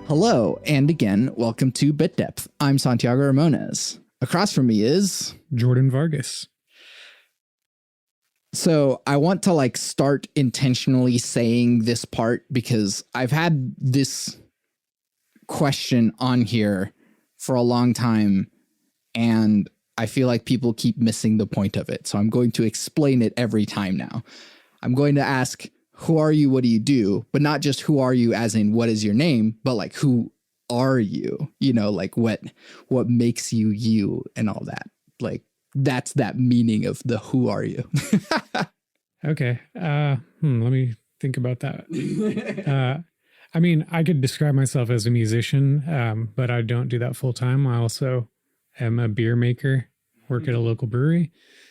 Hello, and again, welcome to Bit Depth. I'm Santiago Ramones. Across from me is Jordan Vargas. So I want to start intentionally saying this part because I've had this question on here for a long time, and I feel like people keep missing the point of it. So I'm going to explain it every time now. I'm going to ask, who are you? What do you do? But not just who are you as in what is your name, but who are you? You know, what makes you you and all that. That's that meaning of the who are you. Okay. Let me think about that. I mean, I could describe myself as a musician, but I don't do that full time. I also am a beer maker, work at a local brewery.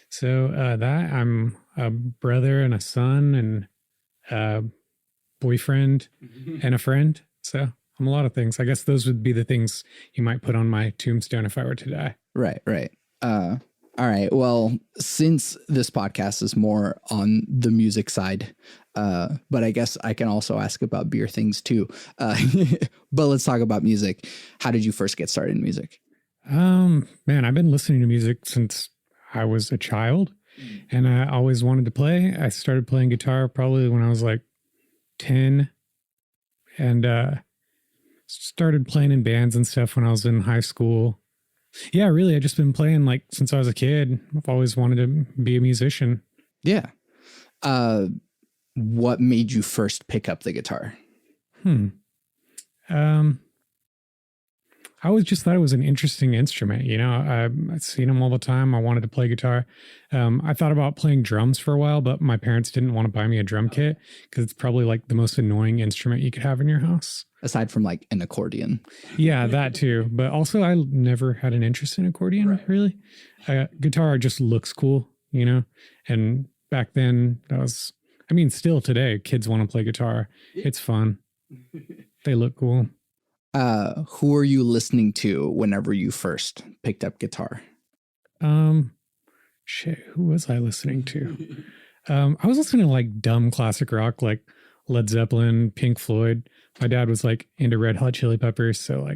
So I'm a brother and a son and a boyfriend and a friend. So I'm a lot of things. I guess those would be the things you might put on my tombstone if I were to die. Right. All right. Well, since this podcast is more on the music side, but I guess I can also ask about beer things too. But let's talk about music. How did you first get started in music? Man, I've been listening to music since I was a child, and I always wanted to play. I started playing guitar probably when I was 10, and started playing in bands and stuff when I was in high school. Yeah, really, I've just been playing since I was a kid. I've always wanted to be a musician. Yeah. What made you first pick up the guitar? I always just thought it was an interesting instrument. You know, I've seen them all the time. I wanted to play guitar. I thought about playing drums for a while, but my parents didn't want to buy me a drum kit because it's probably the most annoying instrument you could have in your house. Aside from an accordion. Yeah, that too. But also I never had an interest in accordion, really. Guitar just looks cool, you know? And back then still today, kids want to play guitar. It's fun. They look cool. Who were you listening to whenever you first picked up guitar? Who was I listening to? I was listening to dumb classic rock, like Led Zeppelin, Pink Floyd. My dad was into Red Hot Chili Peppers. So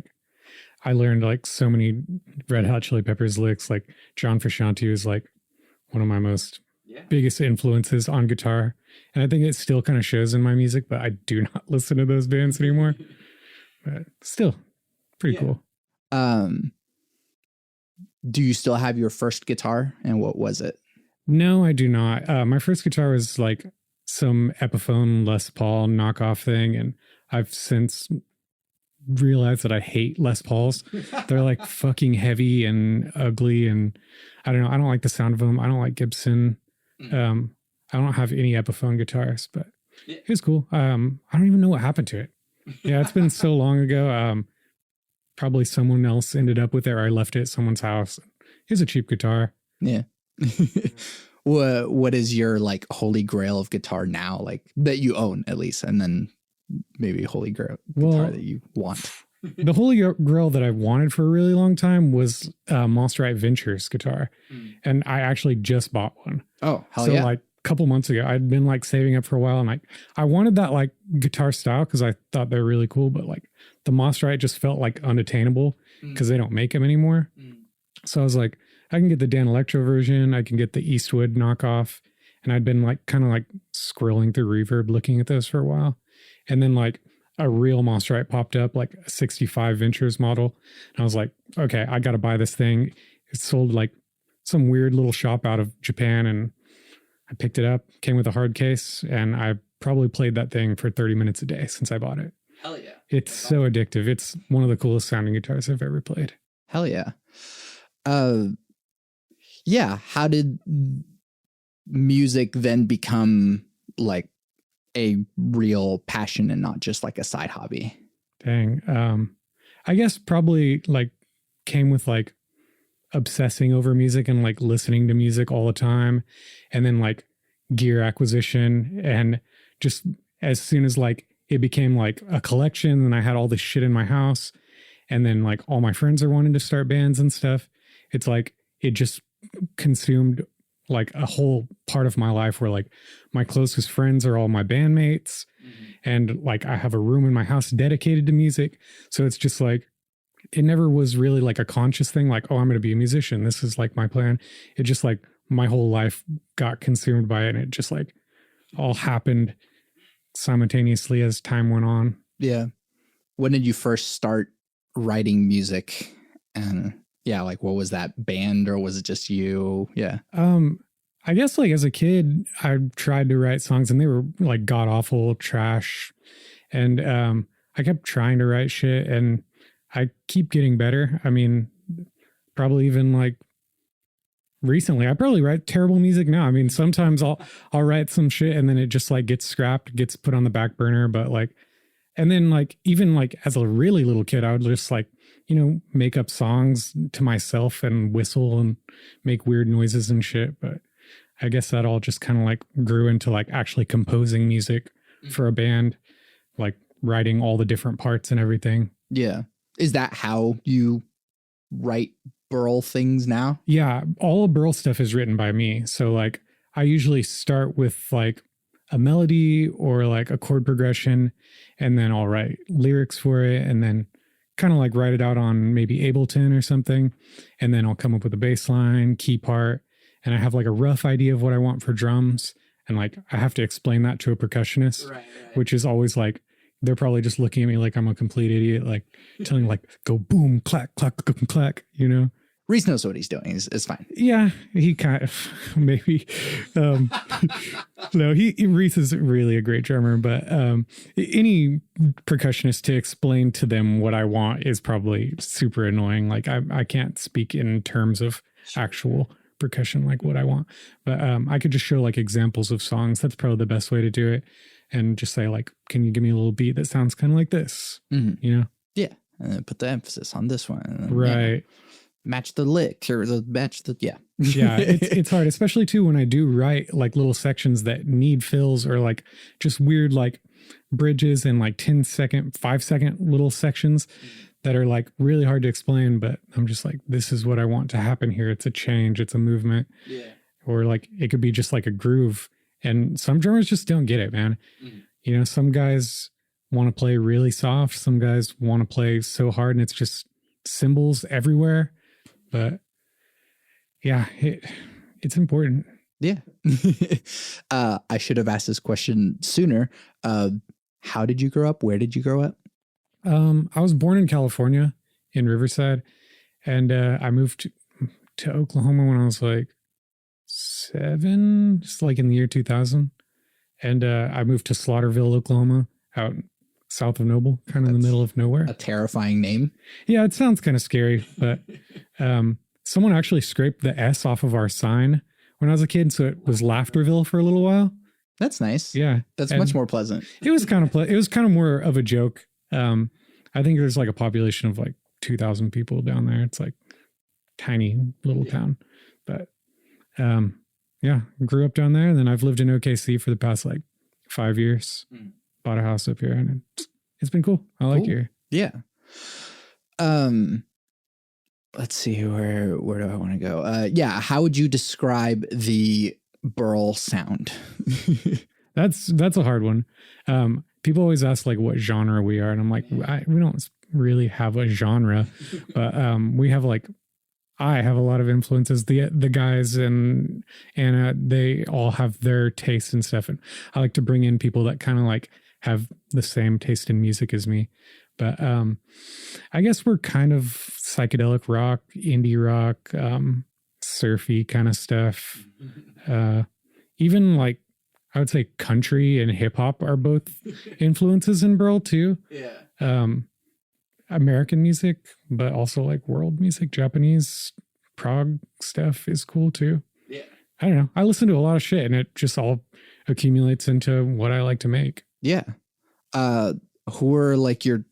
I learned so many Red Hot Chili Peppers licks. John Frusciante was one of my most biggest influences on guitar. And I think it still kind of shows in my music, but I do not listen to those bands anymore. But still pretty cool. Do you still have your first guitar, and what was it? No, I do not. My first guitar was some Epiphone Les Paul knockoff thing, and I've since realized that I hate Les Pauls. They're fucking heavy and ugly, and I don't know. I don't like the sound of them. I don't like Gibson. I don't have any Epiphone guitars, but it was cool. I don't even know what happened to it. Yeah, it's been so long ago. Probably someone else ended up with it, or I left it at someone's house. It's a cheap guitar. Yeah. What is your holy grail of guitar now, that you own at least, and then maybe holy grail guitar that you want? The holy grail that I wanted for a really long time was Monsterite Ventures guitar, and I actually just bought one. Oh, hell yeah! Couple months ago. I'd been saving up for a while, and I wanted that guitar style because I thought they were really cool, but the Monsterite just felt unattainable because they don't make them anymore. So I was I can get the Dan Electro version, I can get the Eastwood knockoff, and I'd been kind of scrolling through Reverb looking at those for a while, and then a real Monsterite popped up, a 65 Ventures model, and I was okay, I got to buy this thing. It sold some weird little shop out of Japan, and I picked it up, came with a hard case, and I probably played that thing for 30 minutes a day since I bought it. Hell yeah. It's so addictive. It's one of the coolest sounding guitars I've ever played. Hell yeah. Yeah. How did music then become a real passion and not just a side hobby? Dang. I guess probably came with obsessing over music and listening to music all the time, and then gear acquisition, and just as soon as it became a collection and I had all this shit in my house, and then all my friends are wanting to start bands and stuff, it's it just consumed a whole part of my life where my closest friends are all my bandmates, And like I have a room in my house dedicated to music. So it's just like, it never was really like a conscious thing, like, oh, I'm going to be a musician. This is like my plan. It just like my whole life got consumed by it. And it just like all happened simultaneously as time went on. Yeah. When did you first start writing music? And yeah, like what was that, band, or was it just you? Yeah. I guess like as a kid, I tried to write songs and they were like god awful trash. And I kept trying to write shit and I keep getting better. I mean, probably even like recently, I probably write terrible music now. I mean, sometimes I'll write some shit and then it just like gets scrapped, gets put on the back burner. But like, and then like, even like as a really little kid, I would just like, you know, make up songs to myself and whistle and make weird noises and shit. But I guess that all just kind of like grew into like actually composing music for a band, like writing all the different parts and everything. Yeah. Is that how you write Burl things now? Yeah, all of Burl stuff is written by me. So like I usually start with like a melody or like a chord progression, and then I'll write lyrics for it and then kind of like write it out on maybe Ableton or something. And then I'll come up with a bass line, key part, and I have like a rough idea of what I want for drums. And like I have to explain that to a percussionist, right. Which is always like, they're probably just looking at me like I'm a complete idiot, like telling me like, go boom, clack, clack, clack, clack, you know? Reese knows what he's doing. It's fine. Yeah, he kind of, maybe. No, Reese is really a great drummer, but any percussionist to explain to them what I want is probably super annoying. Like I can't speak in terms of actual percussion, like what I want, but I could just show like examples of songs. That's probably the best way to do it. And just say like, can you give me a little beat that sounds kind of like this? Mm-hmm. You know? Yeah. And then put the emphasis on this one. Then, right. Yeah, match the lick or match the, yeah. Yeah. It's hard, especially too, when I do write like little sections that need fills or like just weird, like bridges and like 10-second, 5-second little sections that are like really hard to explain, but I'm just like, this is what I want to happen here. It's a change. It's a movement. Yeah. Or like, it could be just like a groove. And some drummers just don't get it, man. Mm. You know, some guys want to play really soft. Some guys want to play so hard and it's just cymbals everywhere. But yeah, it's important. Yeah. I should have asked this question sooner. How did you grow up? Where did you grow up? I was born in California in Riverside, and I moved to Oklahoma when I was like 7, just like in the year 2000. And I moved to Slaughterville, Oklahoma, out south of Noble, kind of in the middle of nowhere. A terrifying name. Yeah, it sounds kind of scary, but someone actually scraped the S off of our sign when I was a kid, so it was Laughterville for a little while. That's nice. Yeah. That's much more pleasant. It was kind of it was kind of more of a joke. I think there's like a population of like 2,000 people down there. It's like tiny little town. But yeah, grew up down there. And then I've lived in OKC for the past like 5 years. Bought a house up here and it's been cool. I like it here. Yeah. Let's see, where do I want to go? Yeah. How would you describe the Burl sound? That's a hard one. People always ask like what genre we are. And I'm like, we don't really have a genre, but we have like, I have a lot of influences. The guys and Anna, they all have their tastes and stuff. And I like to bring in people that kind of like have the same taste in music as me. But I guess we're kind of psychedelic rock, indie rock, surfy kind of stuff. Even like, I would say country and hip hop are both influences in Burl too. Yeah. American music, but also like world music, Japanese prog stuff is cool too. Yeah. I don't know. I listen to a lot of shit and it just all accumulates into what I like to make. Yeah. Who are like your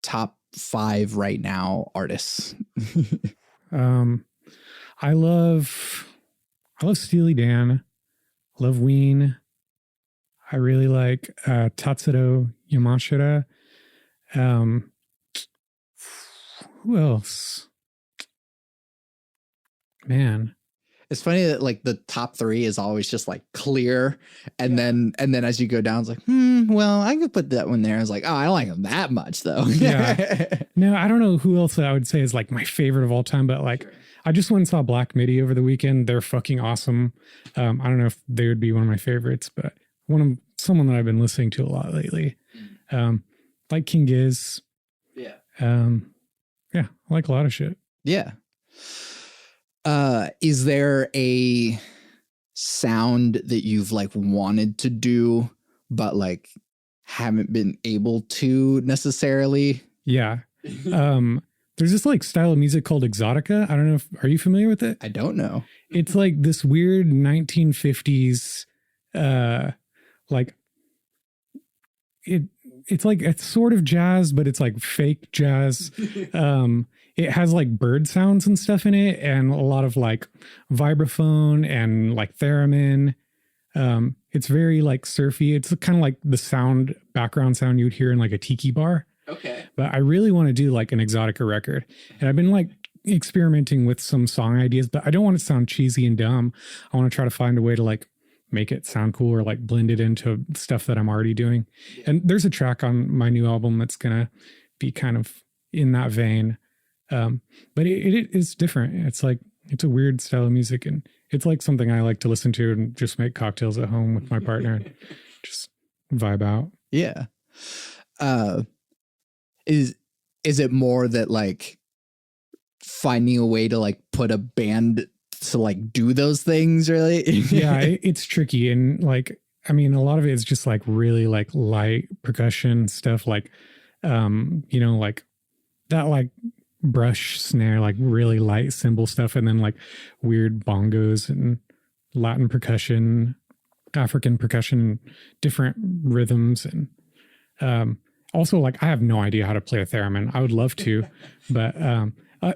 top 5 right now artists? I love Steely Dan. Love Ween. I really like Tatsuro Yamashita. Who else? Man. It's funny that like the top 3 is always just like clear, and then as you go down, it's like, well, I could put that one there. It's like, oh, I don't like them that much though. Yeah. No, I don't know who else I would say is like my favorite of all time, but like I just went and saw Black Midi over the weekend. They're fucking awesome. I don't know if they would be one of my favorites, but someone that I've been listening to a lot lately. Like King Giz. Yeah. Yeah, I like a lot of shit. Yeah. Is there a sound that you've like wanted to do, but like haven't been able to necessarily? Yeah. There's this like style of music called exotica. I don't know are you familiar with it? I don't know. It's like this weird 1950s, like it's like it's sort of jazz, but it's like fake jazz. It has like bird sounds and stuff in it, and a lot of like vibraphone and like theremin. It's very like surfy. It's kind of like the background sound you'd hear in like a tiki bar. Okay. But I really want to do like an exotica record, and I've been like experimenting with some song ideas, but I don't want it to sound cheesy and dumb. I want to try to find a way to like make it sound cool or like blend it into stuff that I'm already doing. Yeah. And there's a track on my new album that's gonna be kind of in that vein. But it is different. It's like, it's a weird style of music, and it's like something I like to listen to and just make cocktails at home with my partner and just vibe out. Yeah. Is it more that like finding a way to like put a band to like do those things, really? Yeah, it's tricky. And like, I mean, a lot of it is just like really like light percussion stuff, like, like that, like brush snare, like really light cymbal stuff, and then like weird bongos and Latin percussion, African percussion, different rhythms. And also like I have no idea how to play a theremin. I would love to, but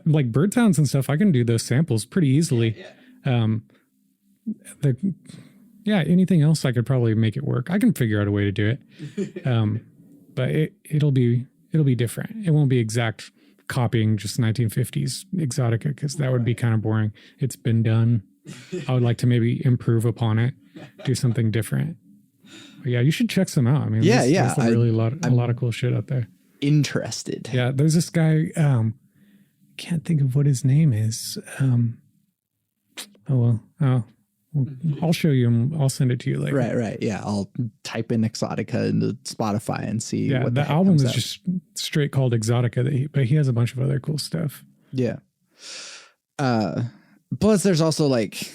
like bird sounds and stuff, I can do those samples pretty easily. Anything else I could probably make it work. I can figure out a way to do it. But it'll be different. It won't be exact copying just 1950s exotica, because that would be kind of boring. It's been done. I would like to maybe improve upon it, do something different. But yeah, you should check some out. I mean, there's really a lot of cool shit out there. Interested. Yeah, there's this guy, can't think of what his name is. I'll show you him. I'll send it to you later. Right. Yeah, I'll type in Exotica into Spotify and see. Yeah, what the album is just straight called Exotica, but he has a bunch of other cool stuff. Yeah. Plus, there's also like,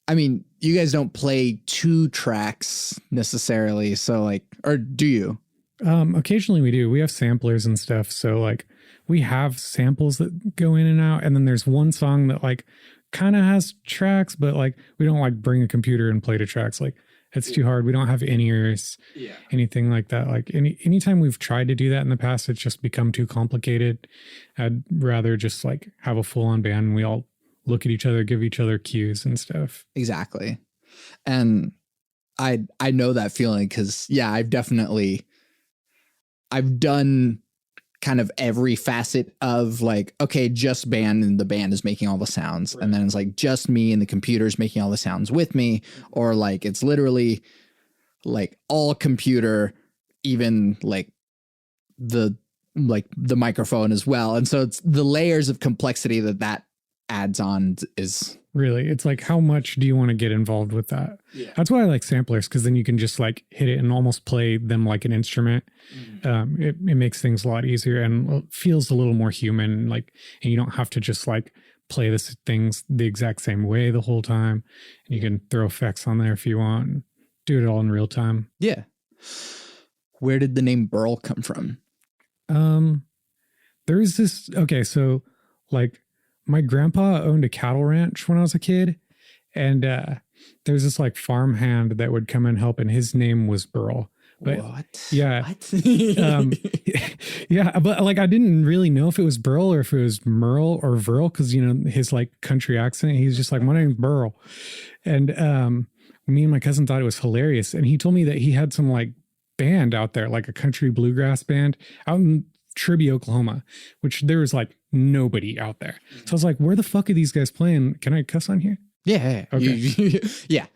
I mean, you guys don't play 2 tracks necessarily, so like, or do you? Occasionally we do. We have samplers and stuff, so like we have samples that go in and out, and then there's one song that like kind of has tracks, but like we don't like bring a computer and play to tracks. Like it's too hard. We don't have in-ears, anything like that. Like anytime we've tried to do that in the past, it's just become too complicated. I'd rather just like have a full-on band and we all look at each other, give each other cues and stuff. Exactly. And I know that feeling, because I've done kind of every facet of like, okay, just band, and the band is making all the sounds. Right. And then it's like just me and the computer's making all the sounds with me, or like it's literally like all computer, even like the microphone as well. And so it's the layers of complexity that adds on is really, it's like, how much do you want to get involved with that? Yeah. That's why I like samplers, because then you can just like hit it and almost play them like an instrument. Mm-hmm. It makes things a lot easier and feels a little more human, like, and you don't have to just like play this things the exact same way the whole time. And you can throw effects on there if you want and do it all in real time. Yeah. Where did the name Burl come from? There's this, okay, so like my grandpa owned a cattle ranch when I was a kid, and there's this like farmhand that would come and help, and his name was Burl. But what? Yeah. What? Yeah, but like I didn't really know if it was Burl or if it was Merle or Verl, because his like country accent. He's just like, my name's Burl, and me and my cousin thought it was hilarious, and he told me that he had some like band out there, like a country bluegrass band out in Tribby, Oklahoma, which there was like nobody out there. So I was like, where the fuck are these guys playing? Can I cuss on here? Yeah. Okay. Yeah.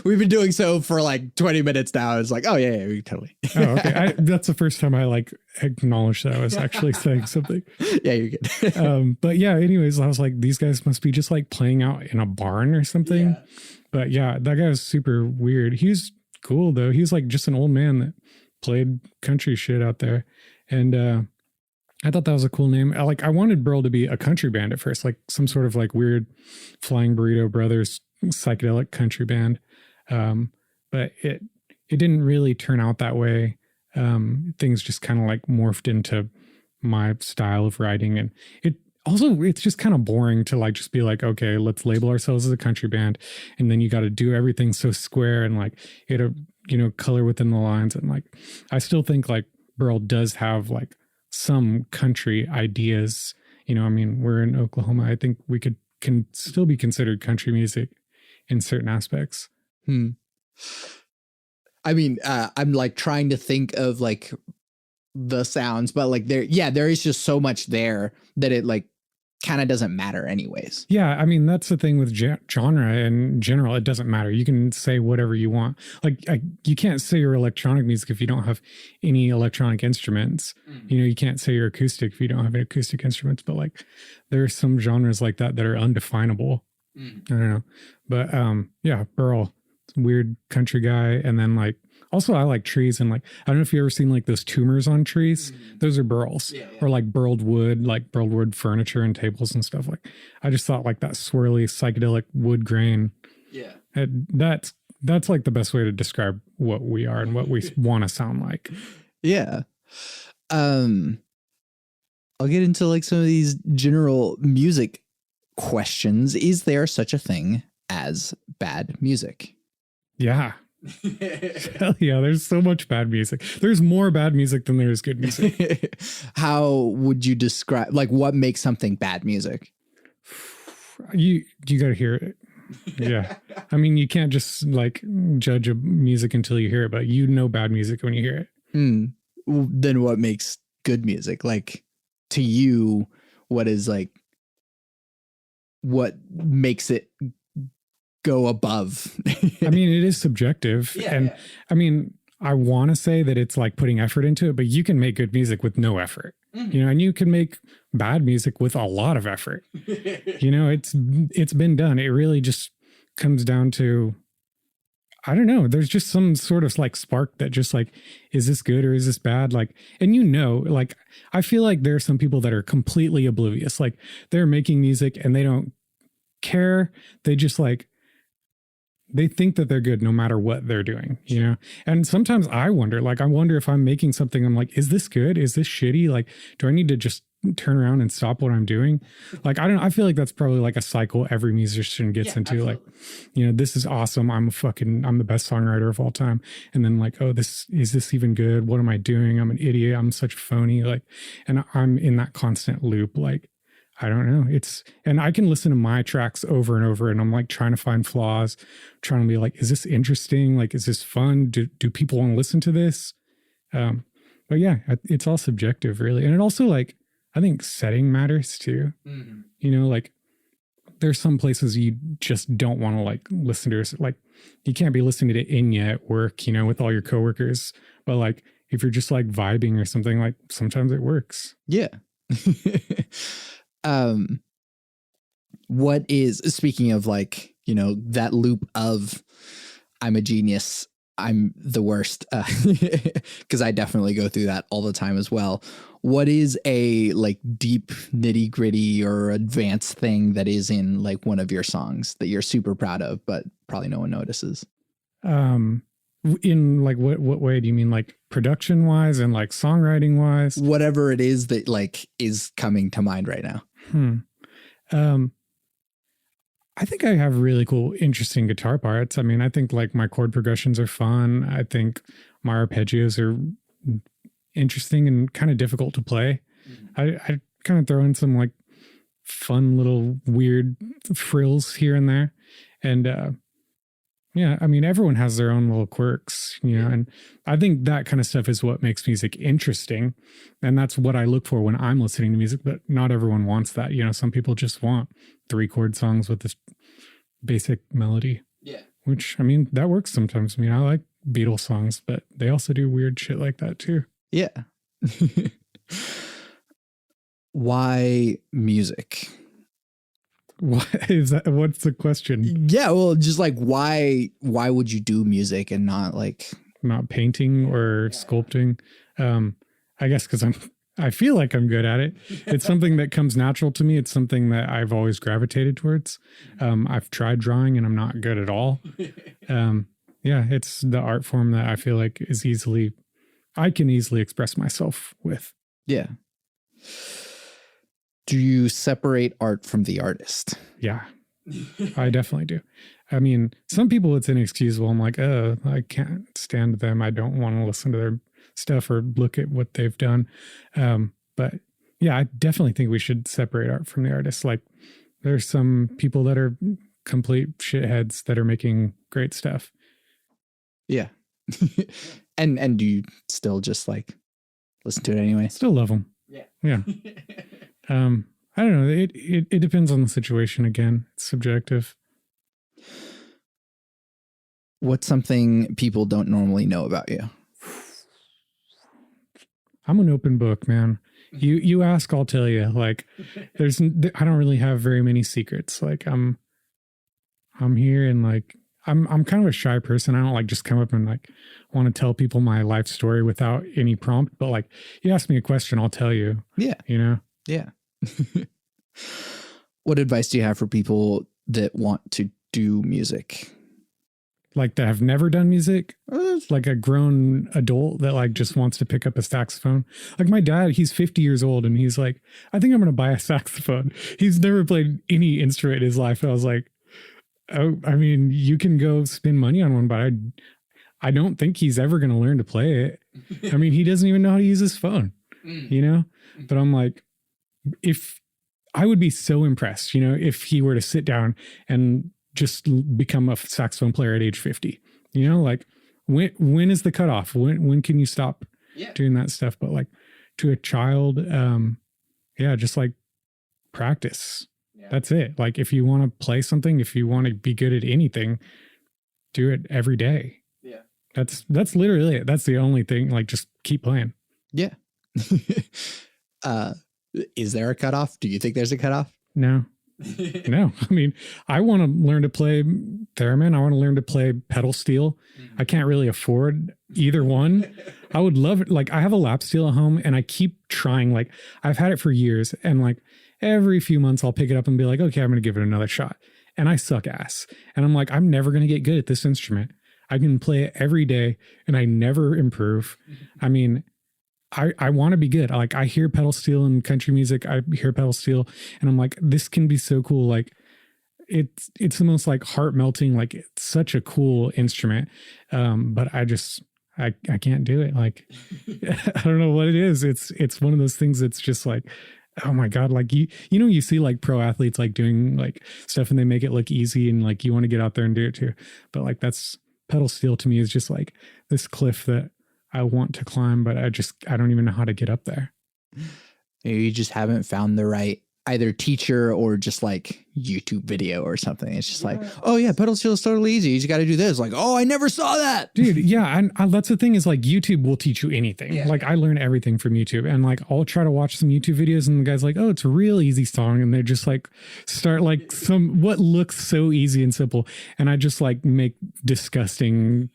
We've been doing so for like 20 minutes now. It's like, oh yeah, we totally. Oh, okay. That's the first time I like acknowledged that I was actually saying something. Yeah, you're good. But yeah, anyways, I was like, these guys must be just like playing out in a barn or something. Yeah. But yeah, that guy was super weird. He's cool though. He's like just an old man that played country shit out there. And I thought that was a cool name. I wanted Burl to be a country band at first, like some sort of like weird Flying Burrito Brothers psychedelic country band. But it didn't really turn out that way. Things just kind of like morphed into my style of writing. And it's just kind of boring to like just be like, okay, let's label ourselves as a country band. And then you got to do everything so square and like color within the lines. And like, I still think like Burl does have like some country ideas. I mean, we're in Oklahoma. I think we can still be considered country music in certain aspects. I mean, I'm like trying to think of like the sounds, but like there is just so much there that it like kind of doesn't matter anyways. Yeah, I mean, that's the thing with genre in general. It doesn't matter. You can say whatever you want. Like, you can't say you're electronic music if you don't have any electronic instruments. You can't say you're acoustic if you don't have any acoustic instruments. But like, there are some genres like that are undefinable. I don't know. But yeah, Burl, weird country guy. And then like, also I like trees, and like, I don't know if you ever seen like those tumors on trees. Those are burls. Or like burled wood furniture and tables and stuff. Like, I just thought like that swirly psychedelic wood grain. Yeah. That's like the best way to describe what we are and what we want to sound like. Yeah. I'll get into like some of these general music questions. Is there such a thing as bad music? Yeah. Hell yeah, there's so much bad music. There's more bad music than there is good music. How would you describe, like, what makes something bad music? You got to hear it. Yeah. I mean, you can't just like judge a music until you hear it, but bad music when you hear it. Then what makes good music? Like, to you, what makes it go above? I mean, it is subjective. I mean, I want to say that it's like putting effort into it, but you can make good music with no effort, and you can make bad music with a lot of effort. It's been done. It really just comes down to, I don't know. There's just some sort of like spark that just like, is this good or is this bad? Like, and like, I feel like there are some people that are completely oblivious. Like, they're making music and they don't care. They just like, they think that they're good no matter what they're doing, And sometimes I wonder if I'm making something, I'm like, is this good? Is this shitty? Like, do I need to just turn around and stop what I'm doing? Like, I feel like that's probably like a cycle every musician gets into. Absolutely. Like, this is awesome. I'm the best songwriter of all time. And then like, oh, is this even good? What am I doing? I'm an idiot. I'm such a phony. Like, and I'm in that constant loop. Like, I don't know. And I can listen to my tracks over and over, and I'm like trying to find flaws, trying to be like, is this interesting? Like, is this fun? Do people want to listen to this? But yeah, it's all subjective really. And it also like, I think setting matters too. Like there's some places you just don't want to like listen to, like you can't be listening to Enya at work, with all your coworkers. But like, if you're just like vibing or something, like sometimes it works. Yeah. What is, speaking of like, that loop of I'm a genius, I'm the worst, because I definitely go through that all the time as well. What is a like deep nitty gritty or advanced thing that is in like one of your songs that you're super proud of, but probably no one notices? In like what way do you mean, like production wise and like songwriting wise? Whatever it is that like is coming to mind right now. I think I have really cool, interesting guitar parts. I mean, I think like my chord progressions are fun. I think my arpeggios are interesting and kind of difficult to play. I kind of throw in some like fun little weird frills here and there. And Yeah, I mean, everyone has their own little quirks, and I think that kind of stuff is what makes music interesting. And that's what I look for when I'm listening to music, but not everyone wants that. Some people just want 3-chord songs with this basic melody. Yeah. Which, I mean, that works sometimes. I mean, I like Beatles songs, but they also do weird shit like that too. Yeah. Why music? What is that? What's the question? Yeah, well, just like why would you do music and not not painting or sculpting? I guess because I feel like I'm good at it. It's something that comes natural to me. It's something that I've always gravitated towards. I've tried drawing and I'm not good at all. Yeah, it's the art form that I feel like I can easily express myself with. Yeah. Do you separate art from the artist? Yeah, I definitely do. I mean, some people it's inexcusable. I'm like, oh, I can't stand them. I don't want to listen to their stuff or look at what they've done. But yeah, I definitely think we should separate art from the artist. Like there's some people that are complete shitheads that are making great stuff. Yeah. and do you still just listen to it anyway? Still love them. Yeah. Yeah. I don't know. It depends on the situation. Again, it's subjective. What's something people don't normally know about you? I'm an open book, man. You ask, I'll tell you. Like, I don't really have very many secrets. Like, I'm here and I'm kind of a shy person. I don't just come up and want to tell people my life story without any prompt. But you ask me a question, I'll tell you. Yeah. Yeah. What advice do you have for people that want to do music? That have never done music? Like a grown adult that just wants to pick up a saxophone. Like my dad, he's 50 years old and he's like, I think I'm going to buy a saxophone. He's never played any instrument in his life. And I was like, oh, I mean, you can go spend money on one, but I don't think he's ever going to learn to play it. I mean, he doesn't even know how to use his phone, But I'm like, if I would be so impressed, if he were to sit down and just become a saxophone player at age 50, when is the cutoff? When can you stop doing that stuff? But to a child, just practice. Yeah. That's it. If you want to play something, if you want to be good at anything, do it every day. Yeah. That's literally it. That's the only thing. Just keep playing. Yeah. Is there a cutoff? Do you think there's a cutoff? No. No. I mean, I want to learn to play theremin. I want to learn to play pedal steel. I can't really afford either one. I would love it. I have a lap steel at home and I keep trying. I've had it for years and every few months I'll pick it up and be like, okay, I'm going to give it another shot. And I suck ass. And I'm like, I'm never going to get good at this instrument. I can play it every day and I never improve. I mean, I want to be good. I hear pedal steel in country music. I hear pedal steel and I'm like, this can be so cool. It's the most heart melting. It's such a cool instrument. But I can't do it. I don't know what it is. It's one of those things that's just oh my God. You see pro athletes doing stuff and they make it look easy and you want to get out there and do it too. But that's pedal steel to me is just this cliff that I want to climb, but I don't even know how to get up there. You just haven't found the right either teacher or just YouTube video or something. It's just oh yeah, pedal steel is totally easy. You just got to do this. Oh, I never saw that. Dude, yeah. And that's the thing is YouTube will teach you anything. Yeah. I learn everything from YouTube and I'll try to watch some YouTube videos and the guy's oh, it's a real easy song. And they just start some, what looks so easy and simple. And I just make disgusting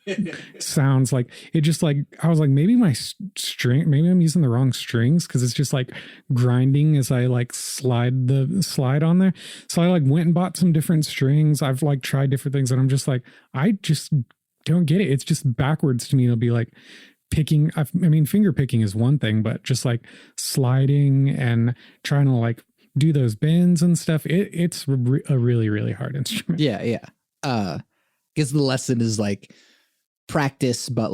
sounds. It just I was maybe my string, maybe I'm using the wrong strings. Cause it's just grinding as I slide the slide on there. So I went and bought some different strings. I've tried different things and I'm just I just don't get it. It's just backwards to me. It'll be picking. I mean, finger picking is one thing, but just sliding and trying to do those bends and stuff. It's a really, really hard instrument. Yeah. Yeah. Because the lesson is practice, but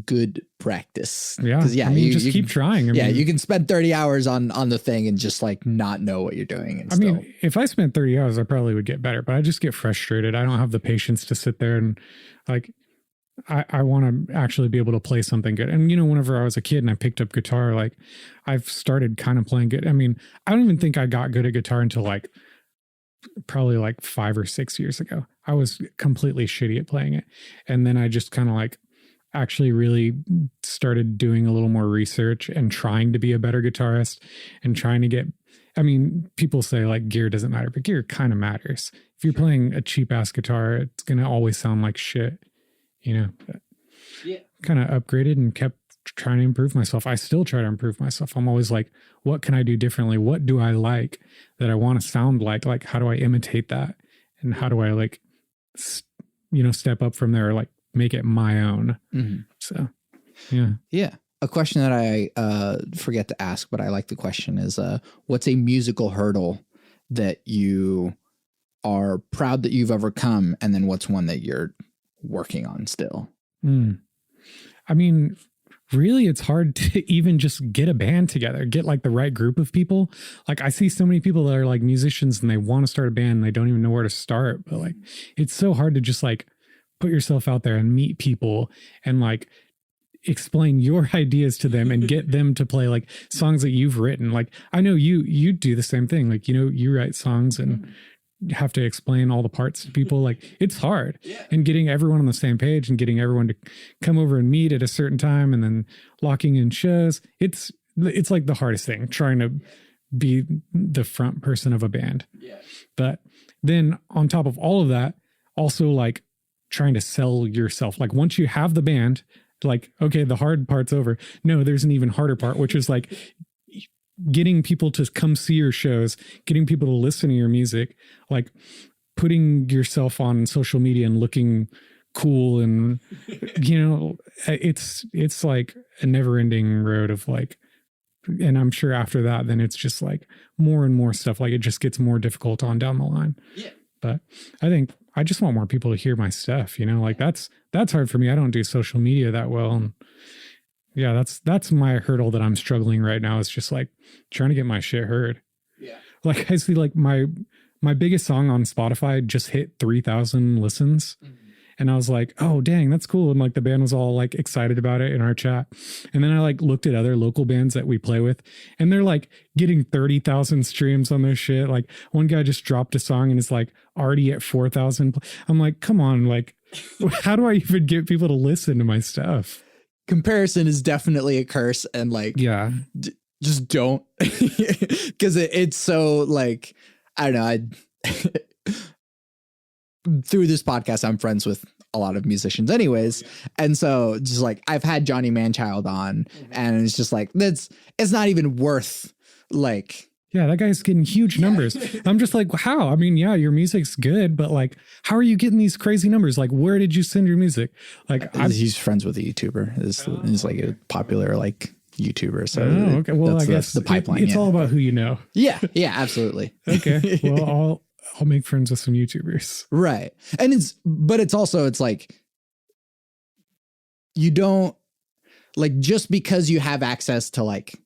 good practice. Yeah. 'Cause, I mean, just keep trying. I mean, you can spend 30 hours on the thing and just like not know what you're doing. And I mean, if I spent 30 hours, I probably would get better, but I just get frustrated. I don't have the patience to sit there and like, I want to actually be able to play something good. And, you know, whenever I was a kid and I picked up guitar, like I've started kind of playing good. I mean, I don't even think I got good at guitar until like probably like 5 or 6 years ago. I was completely shitty at playing it. And then I just kind of like actually really started doing a little more research and trying to be a better guitarist and trying to get, I mean, people say like gear doesn't matter, but gear kind of matters. If you're playing a cheap ass guitar, it's going to always sound like shit, you know. But yeah, kind of upgraded and kept trying to improve myself. I still try to improve myself. I'm always like, what can I do differently? What do I like that I want to sound like? Like, how do I imitate that? And how do I like, you know, step up from there, or like make it my own. Mm-hmm. So, yeah. Yeah. A question that I forget to ask, but I like the question is, what's a musical hurdle that you are proud that you've overcome? And then what's one that you're working on still? I mean, really, it's hard to even just get a band together, get like the right group of people. Like I see so many people that are like musicians and they want to start a band and they don't even know where to start. But like, it's so hard to just like put yourself out there and meet people and like explain your ideas to them and get them to play like songs that you've written. Like I know you do the same thing. Like, you know, you write songs and have to explain all the parts to people. Like it's hard. Yeah. And getting everyone on the same page and getting everyone to come over and meet at a certain time and then locking in shows. It's like the hardest thing, trying to be the front person of a band. Yeah. But then on top of all of that, also like trying to sell yourself. Like once you have the band, like, okay, the hard part's over. No, there's an even harder part, which is like getting people to come see your shows, getting people to listen to your music, like putting yourself on social media and looking cool. And, you know, it's like a never ending road of like, and I'm sure after that, then it's just like more and more stuff. Like it just gets more difficult on down the line. Yeah. But I think I just want more people to hear my stuff, you know, like that's hard for me. I don't do social media that well. And yeah, that's my hurdle that I'm struggling right now, is just like trying to get my shit heard. Yeah. Like I see like my biggest song on Spotify just hit 3,000 listens. Mm-hmm. And I was like, oh, dang, that's cool. And like the band was all like excited about it in our chat. And then I like looked at other local bands that we play with and they're like getting 30,000 streams on their shit. Like one guy just dropped a song and is like already at 4,000. I'm like, come on, like, how do I even get people to listen to my stuff? Comparison is definitely a curse. And like, yeah, just don't, because it's so like, I don't know. Through this podcast, I'm friends with a lot of musicians anyways. And so just like, I've had Johnny Manchild on and it's just like, it's not even worth like. Yeah, that guy's getting huge numbers. I'm just like, how? I mean, yeah, your music's good, but like, how are you getting these crazy numbers? Like, where did you send your music? Like, he's friends with a YouTuber. He's like a popular like YouTuber. So okay. Well, I guess the pipeline. It's all about who you know. Yeah, absolutely. Okay. Well, I'll make friends with some YouTubers. Right. And it's like, you don't like, just because you have access to like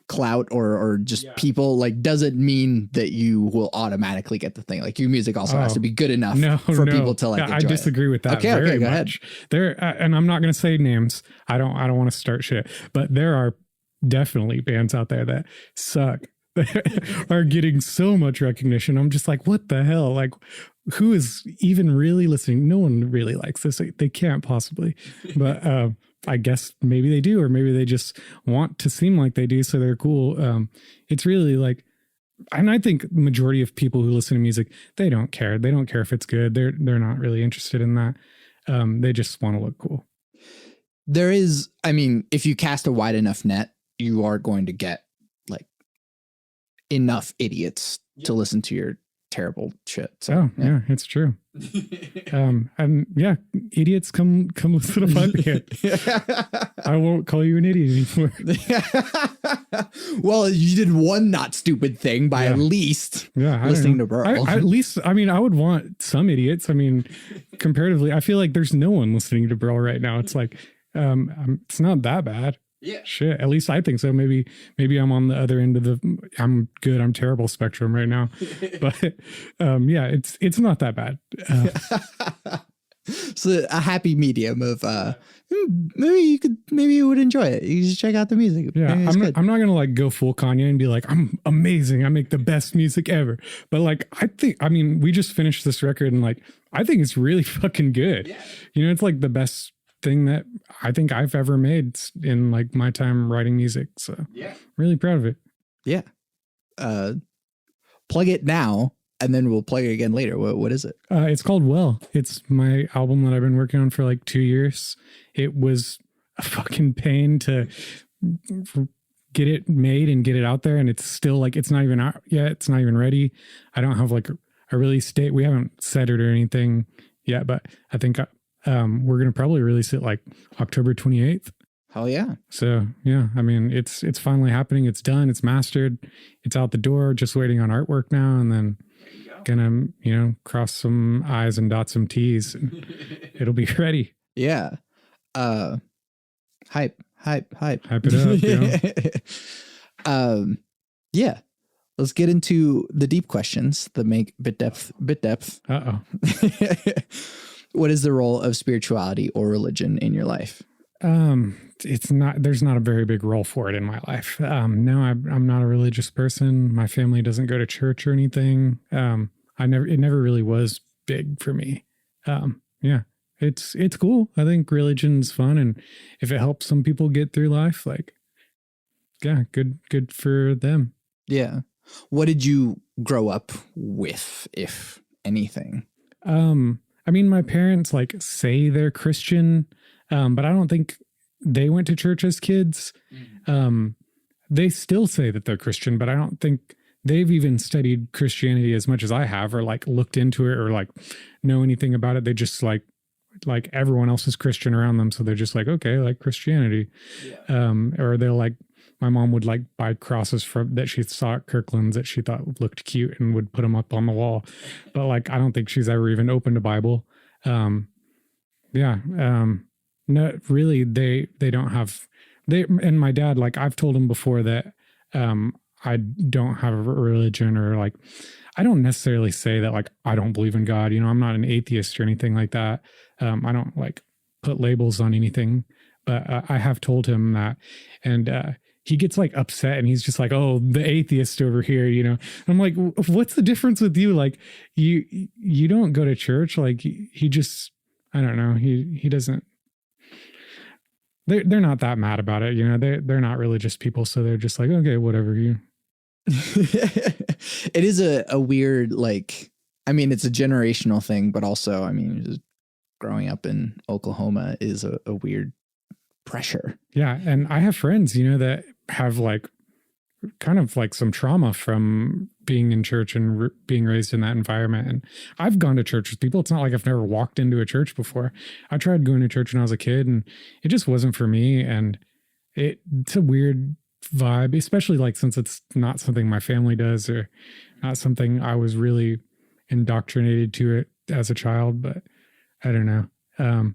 clout or just people, like, doesn't mean that you will automatically get the thing. Like your music also has to be good enough for people to like enjoy I disagree with that. Okay, go much. ahead. There, and I'm not going to say names. I don't want to start shit, but there are definitely bands out there that suck. Are getting so much recognition. I'm just like, what the hell? Like, who is even really listening? No one really likes this. They can't possibly. But I guess maybe they do, or maybe they just want to seem like they do, so they're cool. It's really like, and I think the majority of people who listen to music, they don't care. They don't care if it's good. They're not really interested in that. They just want to look cool. There is, I mean, if you cast a wide enough net, you are going to get like enough idiots to listen to your terrible shit. So, yeah, it's true. And yeah, idiots come listen to my band. I won't call you an idiot anymore. Well, you did one not stupid thing by at least listening to Burl. At least, I mean, I would want some idiots. I mean, comparatively, I feel like there's no one listening to Burl right now. It's like, it's not that bad. Yeah. Shit. At least I think so. Maybe I'm on the other end of the I'm good, I'm terrible spectrum right now. But yeah, it's not that bad. So a happy medium of maybe you would enjoy it. You just check out the music. Yeah, I'm not gonna like go full Kanye and be like, I'm amazing, I make the best music ever. But like, I mean, we just finished this record and like, I think it's really fucking good. Yeah. You know, it's like the best thing that I think I've ever made in like my time writing music. So yeah, really proud of it. Yeah. Plug it now and then we'll play it again later. What is it? It's called Well. It's my album that I've been working on for like 2 years. It was a fucking pain to get it made and get it out there. And it's still like, it's not even out yet. It's not even ready. I don't have like a release date. We haven't set it or anything yet, but I think we're going to probably release it like October 28th. Hell yeah. So yeah, I mean, it's finally happening. It's done. It's mastered. It's out the door, just waiting on artwork now. And then gonna, you know, cross some I's and dot some T's and it'll be ready. Yeah. Hype it up. Yeah. Yeah. Let's get into the deep questions that make bit depth. Uh-oh. What is the role of spirituality or religion in your life? There's not a very big role for it in my life. No, I'm not a religious person. My family doesn't go to church or anything. It never really was big for me. Yeah, it's cool. I think religion's fun. And if it helps some people get through life, like, yeah, good for them. Yeah. What did you grow up with, if anything? I mean, my parents like say they're Christian, but I don't think they went to church as kids. They still say that they're Christian, but I don't think they've even studied Christianity as much as I have, or like looked into it, or like know anything about it. They just like everyone else is Christian around them. So they're just like, okay, like Christianity. Yeah. Or they'll like, my mom would like buy crosses that she saw at Kirkland's that she thought looked cute and would put them up on the wall. But like, I don't think she's ever even opened a Bible. Yeah. No, really, they don't have, and my dad, like I've told him before that, I don't have a religion, or like, I don't necessarily say that like, I don't believe in God, you know, I'm not an atheist or anything like that. I don't like put labels on anything, but I have told him that, and, he gets like upset and he's just like, oh, the atheist over here, you know? I'm like, what's the difference with you? Like you don't go to church. Like he just, I don't know. He doesn't, they're not that mad about it. You know, they're not religious people. So they're just like, okay, whatever you. It is a weird, like, I mean, it's a generational thing, but also, I mean, just growing up in Oklahoma is a weird pressure. Yeah. And I have friends, you know, that have like kind of like some trauma from being in church and being raised in that environment. And I've gone to church with people. It's not like I've never walked into a church before. I tried going to church when I was a kid and it just wasn't for me. And it's a weird vibe, especially like since it's not something my family does, or not something I was really indoctrinated to it as a child. But I don't know.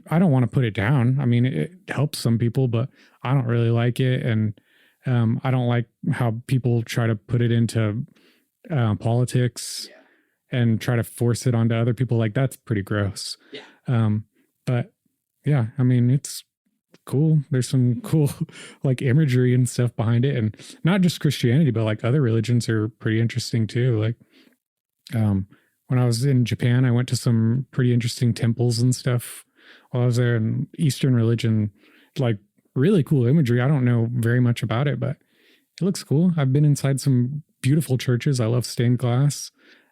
I don't want to put it down. I mean, it helps some people, but I don't really like it. And I don't like how people try to put it into politics and try to force it onto other people. Like, that's pretty gross. Yeah. But yeah, I mean, it's cool. There's some cool like imagery and stuff behind it. And not just Christianity, but like other religions are pretty interesting too. Like, when I was in Japan, I went to some pretty interesting temples and stuff while I was there, and Eastern religion, like really cool imagery. I don't know very much about it, but it looks cool. I've been inside some beautiful churches. I love stained glass.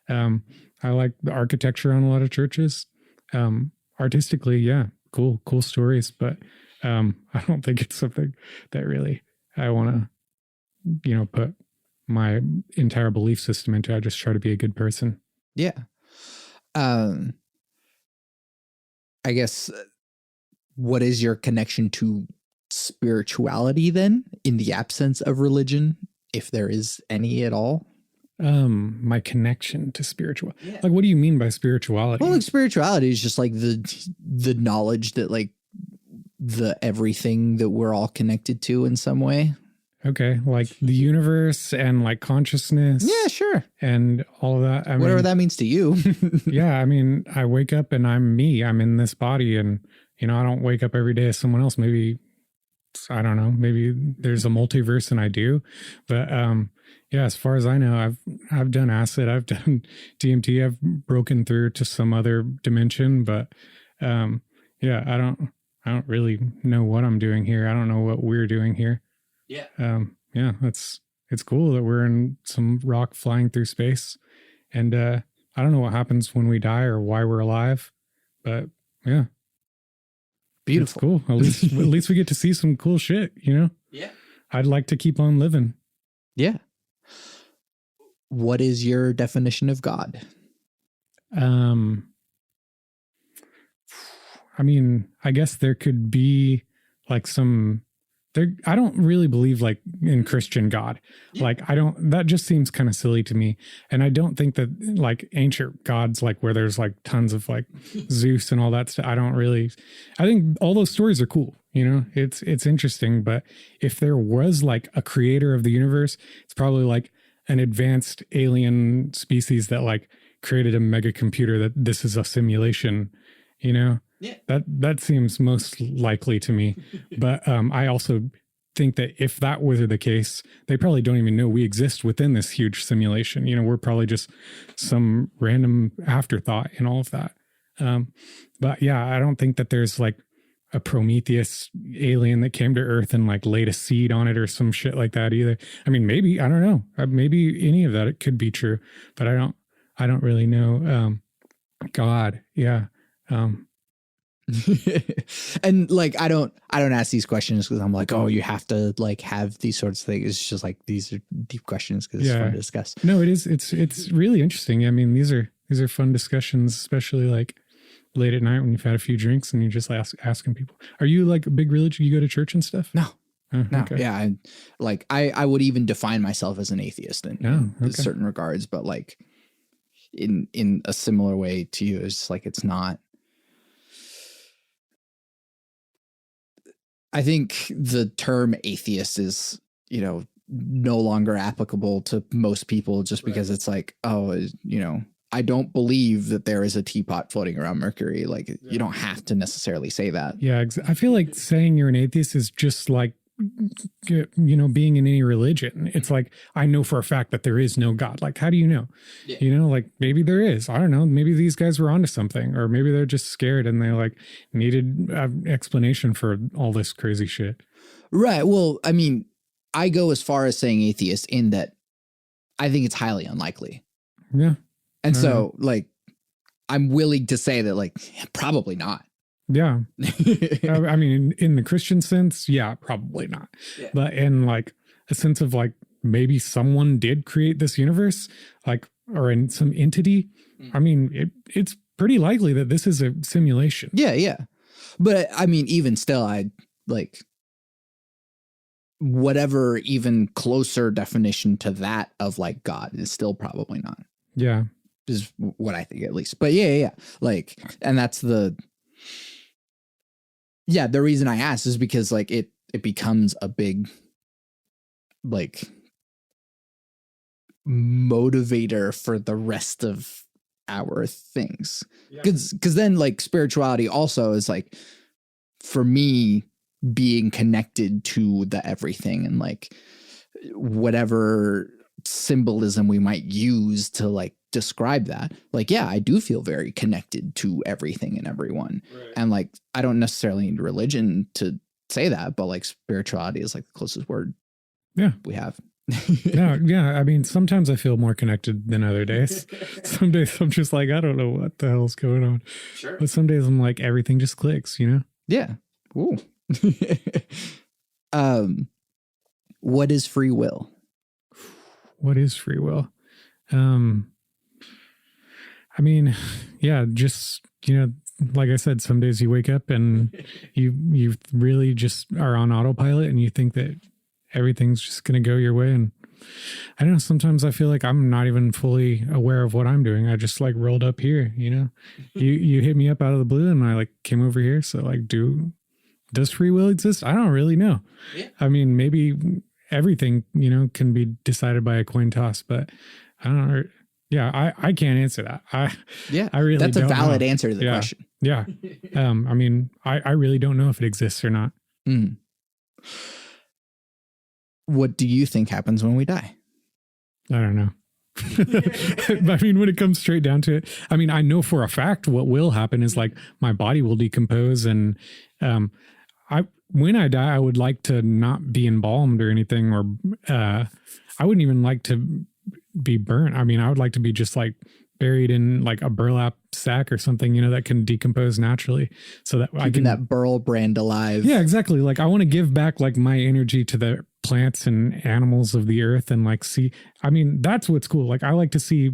I like the architecture on a lot of churches. Artistically, yeah, cool stories, but I don't think it's something that really I want to, you know, put my entire belief system into. I just try to be a good person. Yeah. I guess, what is your connection to spirituality then, in the absence of religion, if there is any at all? My connection to spiritual. Yeah. Like, what do you mean by spirituality? Well, like, spirituality is just like the knowledge that, like, the everything that we're all connected to in some way. Okay, like the universe and like consciousness. Yeah, sure. And all of that. Whatever that means to you. Yeah, I mean, I wake up and I'm me. I'm in this body, and I don't wake up every day as someone else. Maybe, I don't know, maybe there's a multiverse and I do. But yeah, as far as I know, I've done acid, I've done DMT, I've broken through to some other dimension, but yeah, I don't really know what I'm doing here. I don't know what we're doing here. Yeah. Yeah, it's cool that we're in some rock flying through space, and I don't know what happens when we die or why we're alive, but yeah. Beautiful. It's cool. At least we get to see some cool shit, Yeah. I'd like to keep on living. Yeah. What is your definition of God? I mean, I guess there could be like I don't really believe like in Christian God. Yeah. Like, that just seems kind of silly to me. And I don't think that like ancient gods, like where there's like tons of like Zeus and all that stuff. I think all those stories are cool. It's interesting. But if there was like a creator of the universe, it's probably like an advanced alien species that like created a mega computer that this is a simulation, Yeah. That seems most likely to me. But I also think that if that were the case, they probably don't even know we exist within this huge simulation. We're probably just some random afterthought in all of that. But yeah, I don't think that there's like a Prometheus alien that came to Earth and like laid a seed on it or some shit like that either. I mean, maybe, I don't know. Maybe any of that, it could be true, but I don't really know. God. Yeah. And like, I don't ask these questions because I'm like, oh, you have to like have these sorts of things. It's just like, these are deep questions because it's fun to discuss. No, it is. It's really interesting. I mean, these are fun discussions, especially like late at night when you've had a few drinks and you're just like asking people. Are you like a big religion? You go to church and stuff? No. No. Okay. Yeah. I would even define myself as an atheist in certain regards, but like in a similar way to you, it's like, it's not. I think the term atheist is, no longer applicable to most people just because it's like, oh, I don't believe that there is a teapot floating around Mercury. Like, you don't have to necessarily say that. Yeah. I feel like saying you're an atheist is just like, being in any religion. It's like, I know for a fact that there is no God. Like, how do you know? Yeah. Like maybe there is. I don't know. Maybe these guys were onto something, or maybe they're just scared and they like needed an explanation for all this crazy shit. Right. Well, I mean, I go as far as saying atheist in that I think it's highly unlikely. Yeah. And so like, I'm willing to say that like, probably not. Yeah. I mean, in the Christian sense, yeah, probably not. Yeah. But in like a sense of like, maybe someone did create this universe, like, or in some entity. I mean, it's pretty likely that this is a simulation. Yeah. Yeah. But I mean, even still, I like whatever even closer definition to that of like God is still probably not. Yeah. Is what I think, at least. But yeah. Like, and that's the reason I asked is because like it becomes a big like motivator for the rest of our things. Because then like spirituality also is like, for me, being connected to the everything and like whatever symbolism we might use to like describe that. Like, yeah, I do feel very connected to everything and everyone. Right. And like, I don't necessarily need religion to say that, but like spirituality is like the closest word we have. Yeah. I mean, sometimes I feel more connected than other days. Some days I'm just like, I don't know what the hell's going on. Sure. But some days I'm like, everything just clicks, Yeah. Ooh. What is free will? what is free will? I mean, yeah, just, like I said, some days you wake up and you really just are on autopilot and you think that everything's just going to go your way. And I don't know, sometimes I feel like I'm not even fully aware of what I'm doing. I just like rolled up here, you hit me up out of the blue and I like came over here. So like, does free will exist? I don't really know. Yeah. I mean, maybe everything, can be decided by a coin toss, but I don't know. Yeah, I can't answer that. I really that's don't a valid know. answer to the question. Yeah. I mean, I really don't know if it exists or not. Mm. What do you think happens when we die? I don't know. I mean, when it comes straight down to it, I mean, I know for a fact what will happen is like my body will decompose, and when I die, I would like to not be embalmed or anything, or I wouldn't even like to be burnt. I mean, I would like to be just like buried in like a burlap sack or something, that can decompose naturally, so that I can that Burl brand alive. Yeah, exactly. Like I want to give back like my energy to the plants and animals of the earth and like see, I mean, that's what's cool. Like I like to see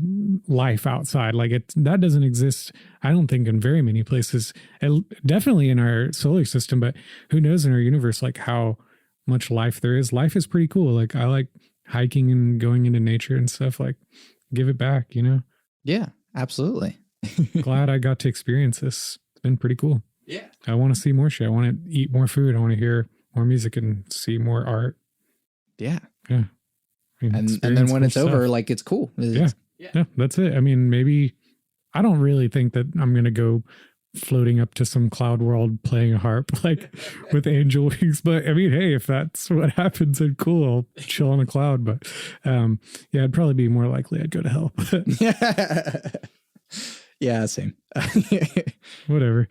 life outside. Like that doesn't exist, I don't think, in very many places. Definitely in our solar system, but who knows in our universe, like how much life there is. Life is pretty cool. Like I like hiking and going into nature and stuff. Like give it back, Yeah, absolutely. Glad I got to experience this. It's been pretty cool. Yeah. I want to see more shit. I want to eat more food. I want to hear more music and see more art. Yeah. Yeah. I mean, and then when it's over, like it's cool. Yeah, that's it. I mean, maybe I don't really think that I'm going to go floating up to some cloud world playing a harp like with angel wings, but I mean, hey, if that's what happens, then cool, I'll chill on a cloud. But yeah, it'd probably be more likely I'd go to hell. Yeah, same. Whatever.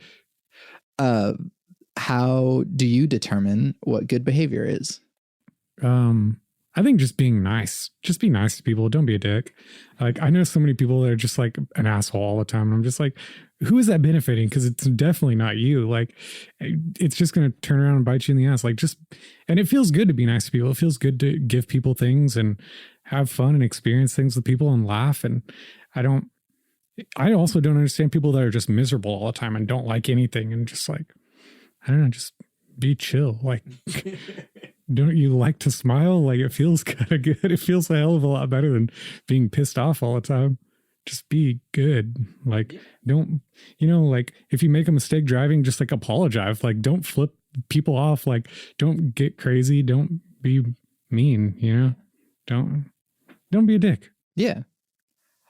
How do you determine what good behavior is? I think just being nice. Just be nice to people. Don't be a dick. Like I know so many people that are just like an asshole all the time. And I'm just like, who is that benefiting? Because it's definitely not you. Like it's just going to turn around and bite you in the ass. Like and it feels good to be nice to people. It feels good to give people things and have fun and experience things with people and laugh. And I also don't understand people that are just miserable all the time and don't like anything and just like, I don't know, just be chill. Like, don't you like to smile? Like, it feels kind of good. It feels a hell of a lot better than being pissed off all the time. Just be good. Like, don't, like if you make a mistake driving, just like apologize. Like, don't flip people off. Like, don't get crazy. Don't be mean, don't be a dick. Yeah.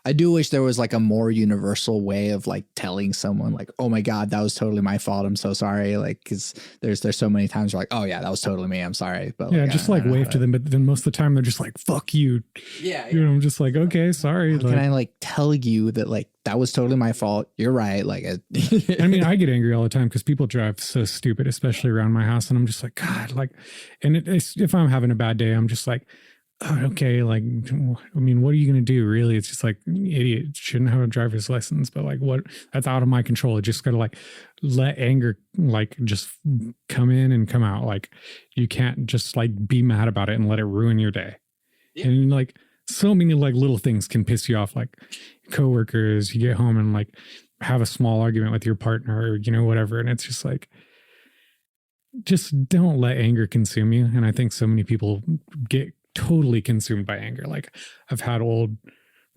I do wish there was like a more universal way of like telling someone like, oh my God, that was totally my fault. I'm so sorry. Like, cause there's so many times where like, oh yeah, that was totally me. I'm sorry. But yeah, just like wave to them. But then most of the time they're just like, fuck you. Yeah. I'm just like, okay, sorry. How can I like tell you that like, that was totally my fault. You're right. Like, I mean, I get angry all the time because people drive so stupid, especially around my house. And I'm just like, God, like, and if I'm having a bad day, I'm just like, oh, okay, like, I mean, what are you going to do? Really? It's just like, idiot, shouldn't have a driver's license, but like, what? That's out of my control. I just got to like let anger like just come in and come out. Like, you can't just like be mad about it and let it ruin your day. Yeah. And like, so many like little things can piss you off, like coworkers, you get home and like have a small argument with your partner or, whatever. And it's just like, just don't let anger consume you. And I think so many people get totally consumed by anger. Like I've had old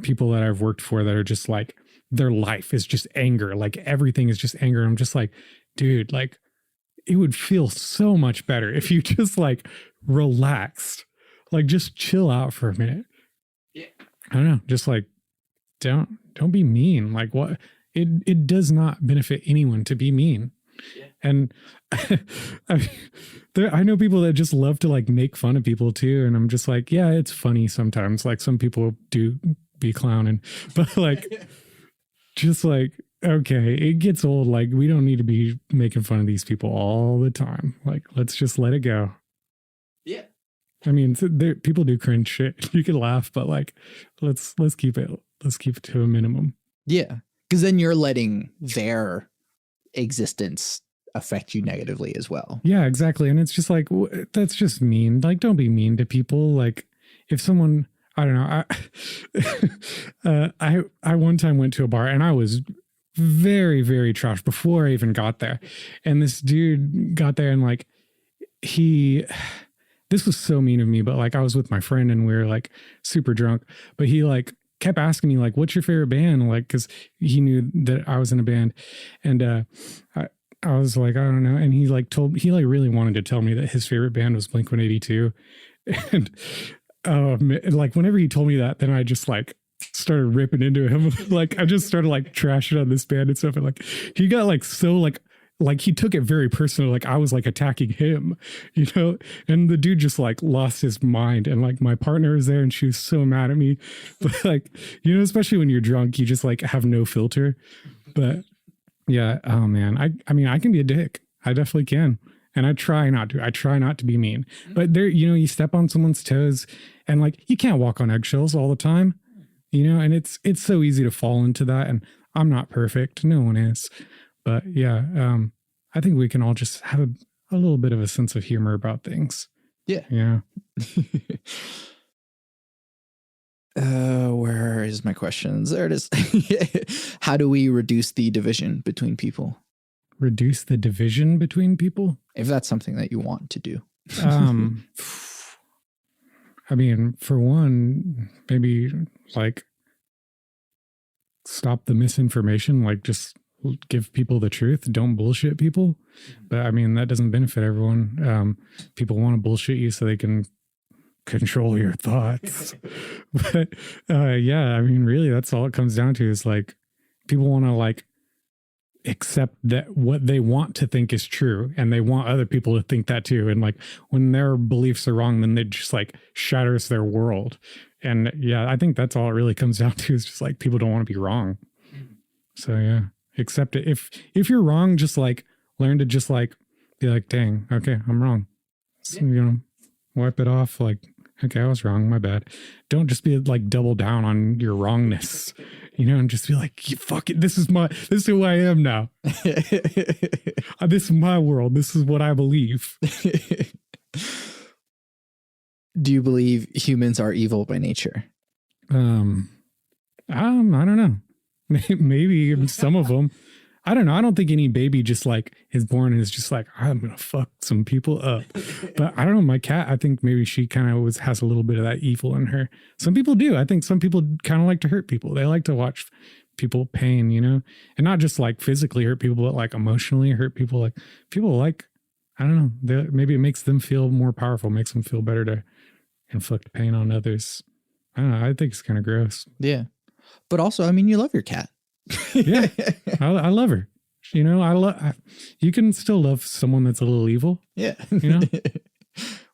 people that I've worked for that are just like, their life is just anger. Like everything is just anger. I'm just like, dude, like it would feel so much better if you just like relaxed, like just chill out for a minute. Yeah. I don't know. Just like, don't be mean. Like what? It does not benefit anyone to be mean. Yeah. And I know people that just love to like make fun of people too. And I'm just like, yeah, it's funny sometimes. Like some people do be clowning, but like, just like, okay, it gets old. Like we don't need to be making fun of these people all the time. Like, let's just let it go. Yeah. I mean, people do cringe shit. You can laugh, but like, let's keep it to a minimum. Yeah. Cause then you're letting their existence affect you negatively as well. Yeah, exactly. And it's just like, that's just mean. Like, don't be mean to people. Like if someone, I don't know. I one time went to a bar and I was very, very trashed before I even got there. And this dude got there and like, this was so mean of me, but like I was with my friend and we were like super drunk, but he like kept asking me like, what's your favorite band? Like, cause he knew that I was in a band. And, I was like, I don't know. And he like really wanted to tell me that his favorite band was Blink-182. And, like whenever he told me that, then I just like started ripping into him. Like I just started like trashing on this band and stuff. And like, he got like, so like he took it very personal. Like I was like attacking him, you know, and the dude just like lost his mind. And like my partner was there and she was so mad at me, but like, you know, especially when you're drunk, you just like have no filter. But yeah, oh man, I mean, I can be a dick. I definitely can. And I try not to be mean, but there, you know, you step on someone's toes and like, you can't walk on eggshells all the time, you know, and it's so easy to fall into that. And I'm not perfect. No one is. But yeah, I think we can all just have a little bit of a sense of humor about things. Yeah. Yeah. Where is my questions? There it is. How do we reduce the division between people? Reduce the division between people? If that's something that you want to do. I mean, for one, maybe like stop the misinformation, like just give people the truth. Don't bullshit people. But I mean, that doesn't benefit everyone. People want to bullshit you so they can control your thoughts. But yeah, I mean, really, that's all it comes down to is like people want to like accept that what they want to think is true and they want other people to think that too. And like when their beliefs are wrong, then it just like shatters their world. And yeah, I think that's all it really comes down to is just like people don't want to be wrong. So yeah, accept it. If you're wrong, just like learn to just like be like, dang, okay, I'm wrong. So, you know, wipe it off. Like, okay, I was wrong. My bad. Don't just be like double down on your wrongness, you know, and just be like, fuck it. This is who I am now. This is my world. This is what I believe. Do you believe humans are evil by nature? I don't know. Maybe some of them. I don't know. I don't think any baby just like is born and is just like, I'm going to fuck some people up. But I don't know. My cat, I think maybe she kind of has a little bit of that evil in her. Some people do. I think some people kind of like to hurt people. They like to watch people pain, you know, and not just like physically hurt people, but like emotionally hurt people. Like people like, I don't know, maybe it makes them feel more powerful, makes them feel better to inflict pain on others. I don't know. I think it's kind of gross. Yeah. But also, I mean, you love your cat. Yeah, I love her. You know, you can still love someone that's a little evil. Yeah. You know,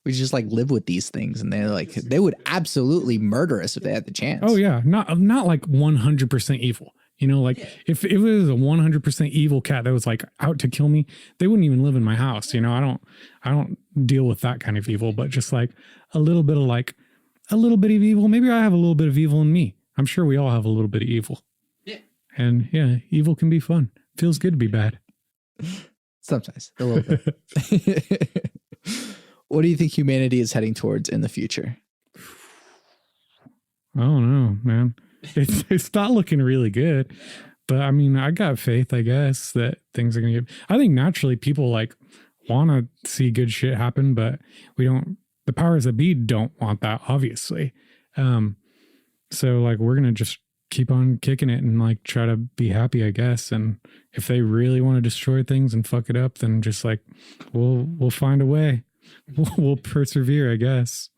we just like live with these things and they're like, they would absolutely murder us if they had the chance. Oh yeah. Not like 100% evil. You know, like if it was a 100% evil cat that was like out to kill me, they wouldn't even live in my house. You know, I don't deal with that kind of evil, but just like a little bit of evil. Maybe I have a little bit of evil in me. I'm sure we all have a little bit of evil. And yeah, evil can be fun. Feels good to be bad. Sometimes, a little bit. What do you think humanity is heading towards in the future? I don't know, man. It's not looking really good. But I mean, I got faith, I guess, that things are going to get... I think naturally people like want to see good shit happen, but the powers that be don't want that, obviously. So like we're going to just keep on kicking it and like try to be happy, I guess. And if they really want to destroy things and fuck it up, then just like we'll find a way. We'll persevere, I guess.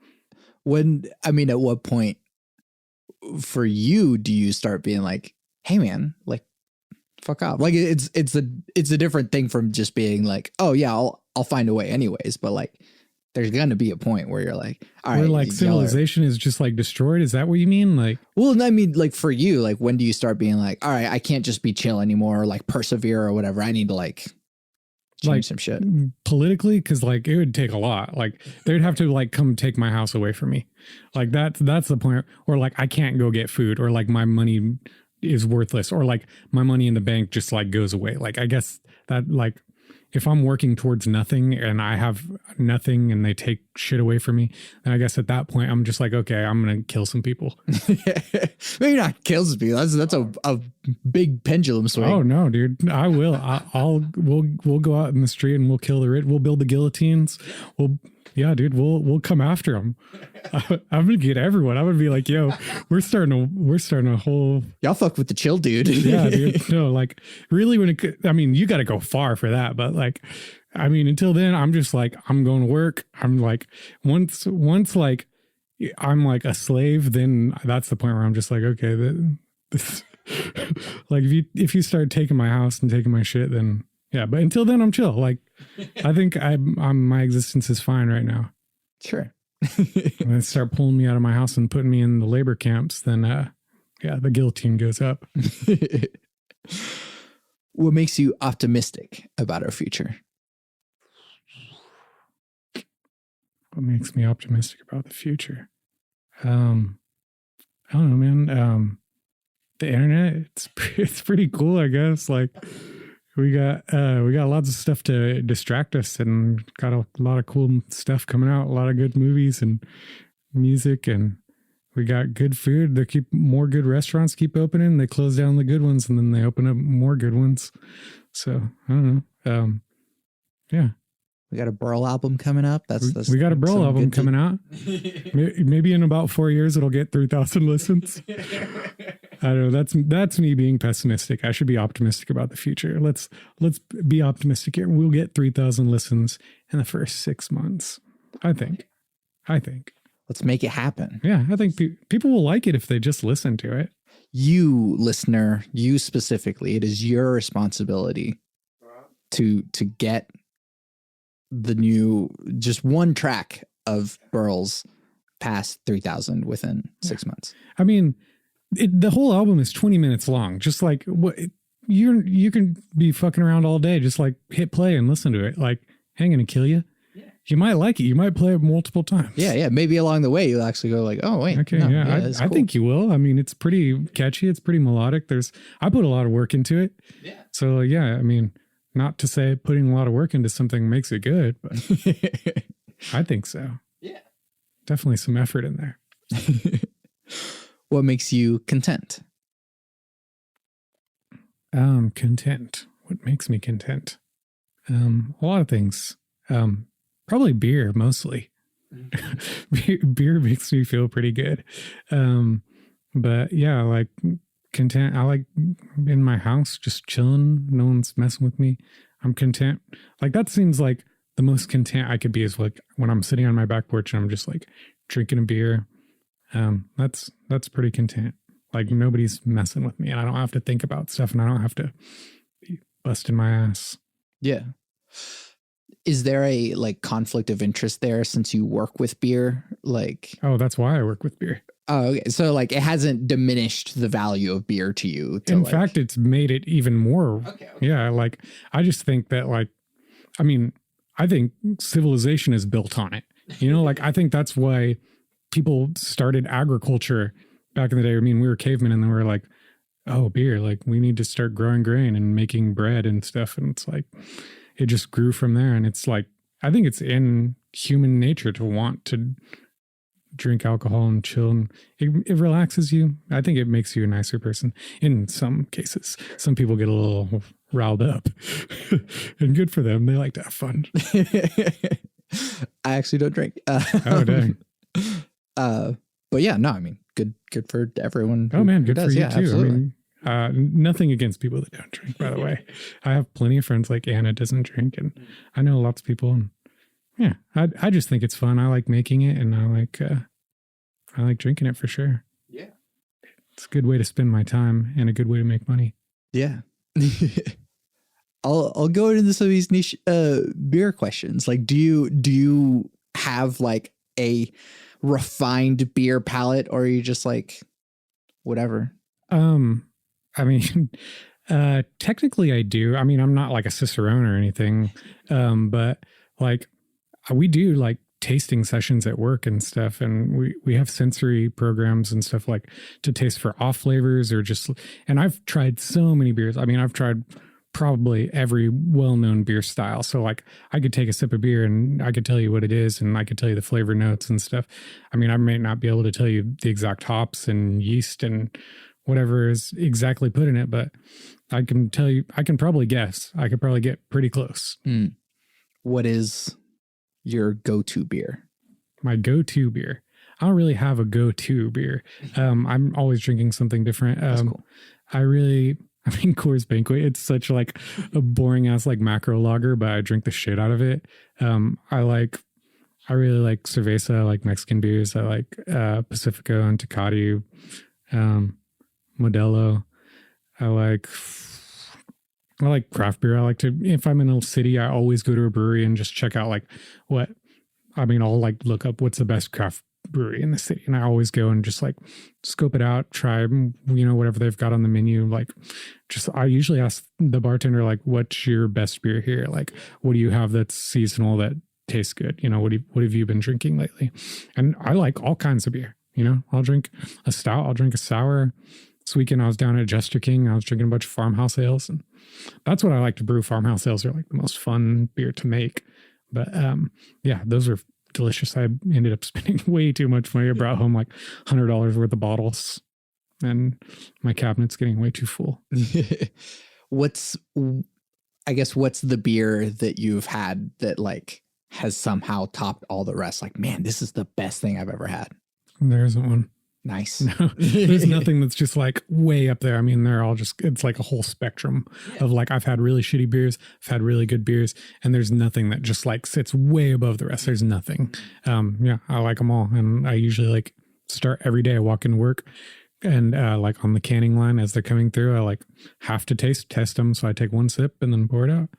At what point for you do you start being like, hey man, like fuck off? Like it's a different thing from just being like, oh yeah, I'll find a way anyways. But like there's gonna be a point where you're like, all right, like civilization is just like destroyed. Is that what you mean? Like, well, I mean, like for you, like when do you start being like, all right, I can't just be chill anymore, or like persevere or whatever. I need to like change some shit politically, because like it would take a lot. Like they'd have to like come take my house away from me. Like that's the point. Or like I can't go get food, or like my money is worthless, or like my money in the bank just like goes away. Like I guess that like if I'm working towards nothing and I have nothing and they take shit away from me, then I guess at that point I'm just like, okay, I'm gonna kill some people. Maybe not kill some people. That's a big pendulum swing. Oh no, dude, I will. We'll go out in the street and we'll kill the rich. We'll build the guillotines. We'll come after them. I'm gonna get everyone. I'm gonna be like, yo, we're starting a whole. Y'all fuck with the chill dude. Yeah, dude. No, like really, you got to go far for that, but like, I mean, until then, I'm just like, I'm going to work. I'm like, once like, I'm like a slave, then that's the point where I'm just like, okay, this, like if you start taking my house and taking my shit, then yeah. But until then, I'm chill. Like, I think my existence is fine right now. Sure. When they start pulling me out of my house and putting me in the labor camps, then the guillotine goes up. What makes you optimistic about our future? What makes me optimistic about the future? I don't know, man. The internet, it's pretty cool, I guess. Like we got lots of stuff to distract us, and got a lot of cool stuff coming out, a lot of good movies and music, and we got good food. They keep more good restaurants keep opening. They close down the good ones and then they open up more good ones. So I don't know. Yeah. We got a Burl album coming up. We got a Burl album coming out. Maybe in about 4 years it'll get 3,000 listens. I don't know. That's me being pessimistic. I should be optimistic about the future. Let's be optimistic here. We'll get 3,000 listens in the first 6 months. I think. Let's make it happen. Yeah, I think people will like it if they just listen to it. You, listener, you specifically, it is your responsibility to get the new, just one track of Burl's past 3,000 within 6 months. I mean, the whole album is 20 minutes long. Just like what you can be fucking around all day. Just like hit play and listen to it. Like, ain't gonna kill you. Yeah. You might like it. You might play it multiple times. Yeah. Maybe along the way you'll actually go like, oh wait. Okay. No, yeah. I think you will. I mean, it's pretty catchy. It's pretty melodic. I put a lot of work into it. Yeah. So yeah, I mean, not to say putting a lot of work into something makes it good, but I think so. Yeah. Definitely some effort in there. What makes you content? Content. What makes me content? A lot of things. Probably beer, mostly. Beer makes me feel pretty good. But yeah, like content. I like in my house, just chilling. No one's messing with me. I'm content. Like that seems like the most content I could be is like when I'm sitting on my back porch and I'm just like drinking a beer. That's pretty content. Like nobody's messing with me and I don't have to think about stuff and I don't have to be busting my ass. Yeah. Is there a like conflict of interest there since you work with beer? Like, oh, that's why I work with beer. Oh, okay. So like it hasn't diminished the value of beer to you. In fact, it's made it even more. Okay. Yeah. Like I just think that I think civilization is built on it. You know, like I think that's why people started agriculture back in the day. I mean, we were cavemen and then we were like, oh, beer, like we need to start growing grain and making bread and stuff. And it's like, it just grew from there. And it's like, I think it's in human nature to want to drink alcohol and chill. And it relaxes you. I think it makes you a nicer person in some cases. Some people get a little riled up and good for them. They like to have fun. I actually don't drink. Oh, dang. But yeah, no, I mean, good for everyone. Oh man, good for you too. Absolutely. I mean, nothing against people that don't drink, by the way. I have plenty of friends like Anna doesn't drink, and I know lots of people. And yeah, I just think it's fun. I like making it, and I like drinking it for sure. Yeah, it's a good way to spend my time and a good way to make money. Yeah. I'll go into some of these niche beer questions. Like, do you have like a refined beer palate, or are you just like whatever? I mean, technically I do. I mean, I'm not like a Cicerone or anything. But like we do like tasting sessions at work and stuff. And we have sensory programs and stuff like to taste for off flavors or just, and I've tried so many beers. I mean, I've tried probably every well-known beer style. So like I could take a sip of beer and I could tell you what it is and I could tell you the flavor notes and stuff. I mean, I may not be able to tell you the exact hops and yeast and whatever is exactly put in it, but I can tell you, I can probably guess. I could probably get pretty close. What is your go-to beer? My go-to beer. I don't really have a go-to beer. I'm always drinking something different. That's cool. I mean, Coors Banquet, it's such like a boring ass like macro lager, but I drink the shit out of it. I really like cerveza. I like Mexican beers. I like Pacifico and Tecate, Modelo. I like craft beer. I like to, if I'm in a city, I always go to a brewery and just check out like I'll like look up what's the best craft brewery in the city. And I always go and just like scope it out, try, whatever they've got on the menu. Like I usually ask the bartender, like, what's your best beer here? Like, what do you have that's seasonal that tastes good? What have you been drinking lately? And I like all kinds of beer. I'll drink a stout, I'll drink a sour. This weekend I was down at Jester King. I was drinking a bunch of farmhouse ales, and that's what I like to brew. Farmhouse ales are like the most fun beer to make. But yeah, those are delicious. I ended up spending way too much money. I brought home like $100 worth of bottles, and my cabinet's getting way too full. What's the beer that you've had that like has somehow topped all the rest? Like, man, this is the best thing I've ever had. There isn't one. Nice. No, there's nothing that's just like way up there. I mean, they're all just, it's like a whole spectrum of like, I've had really shitty beers, I've had really good beers, and there's nothing that just like sits way above the rest. There's nothing. Yeah, I like them all. And I usually like start every day. I walk into work and like on the canning line as they're coming through, I like have to test them. So I take one sip and then pour it out.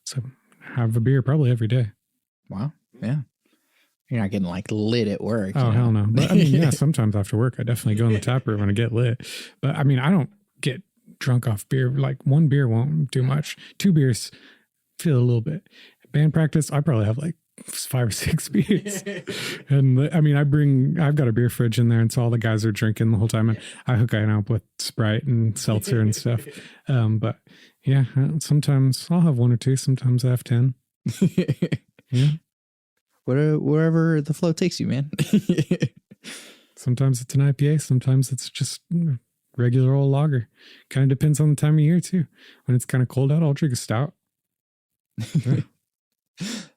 So I have a beer probably every day. Wow. Yeah. You're not getting like lit at work. Oh, hell no. But I mean, yeah, sometimes after work, I definitely go in the tap room and I get lit. But I mean, I don't get drunk off beer. Like one beer won't do much. 2 beers feel a little bit. Band practice, I probably have like 5 or 6 beers. And I mean, I've got a beer fridge in there, and so all the guys are drinking the whole time. And I hook it up with Sprite and seltzer and stuff. But yeah, sometimes I'll have 1 or 2. Sometimes I have 10. Yeah. Wherever the flow takes you, man. Sometimes it's an IPA. Sometimes it's just regular old lager. Kind of depends on the time of year too. When it's kind of cold out, I'll drink a stout. Yeah.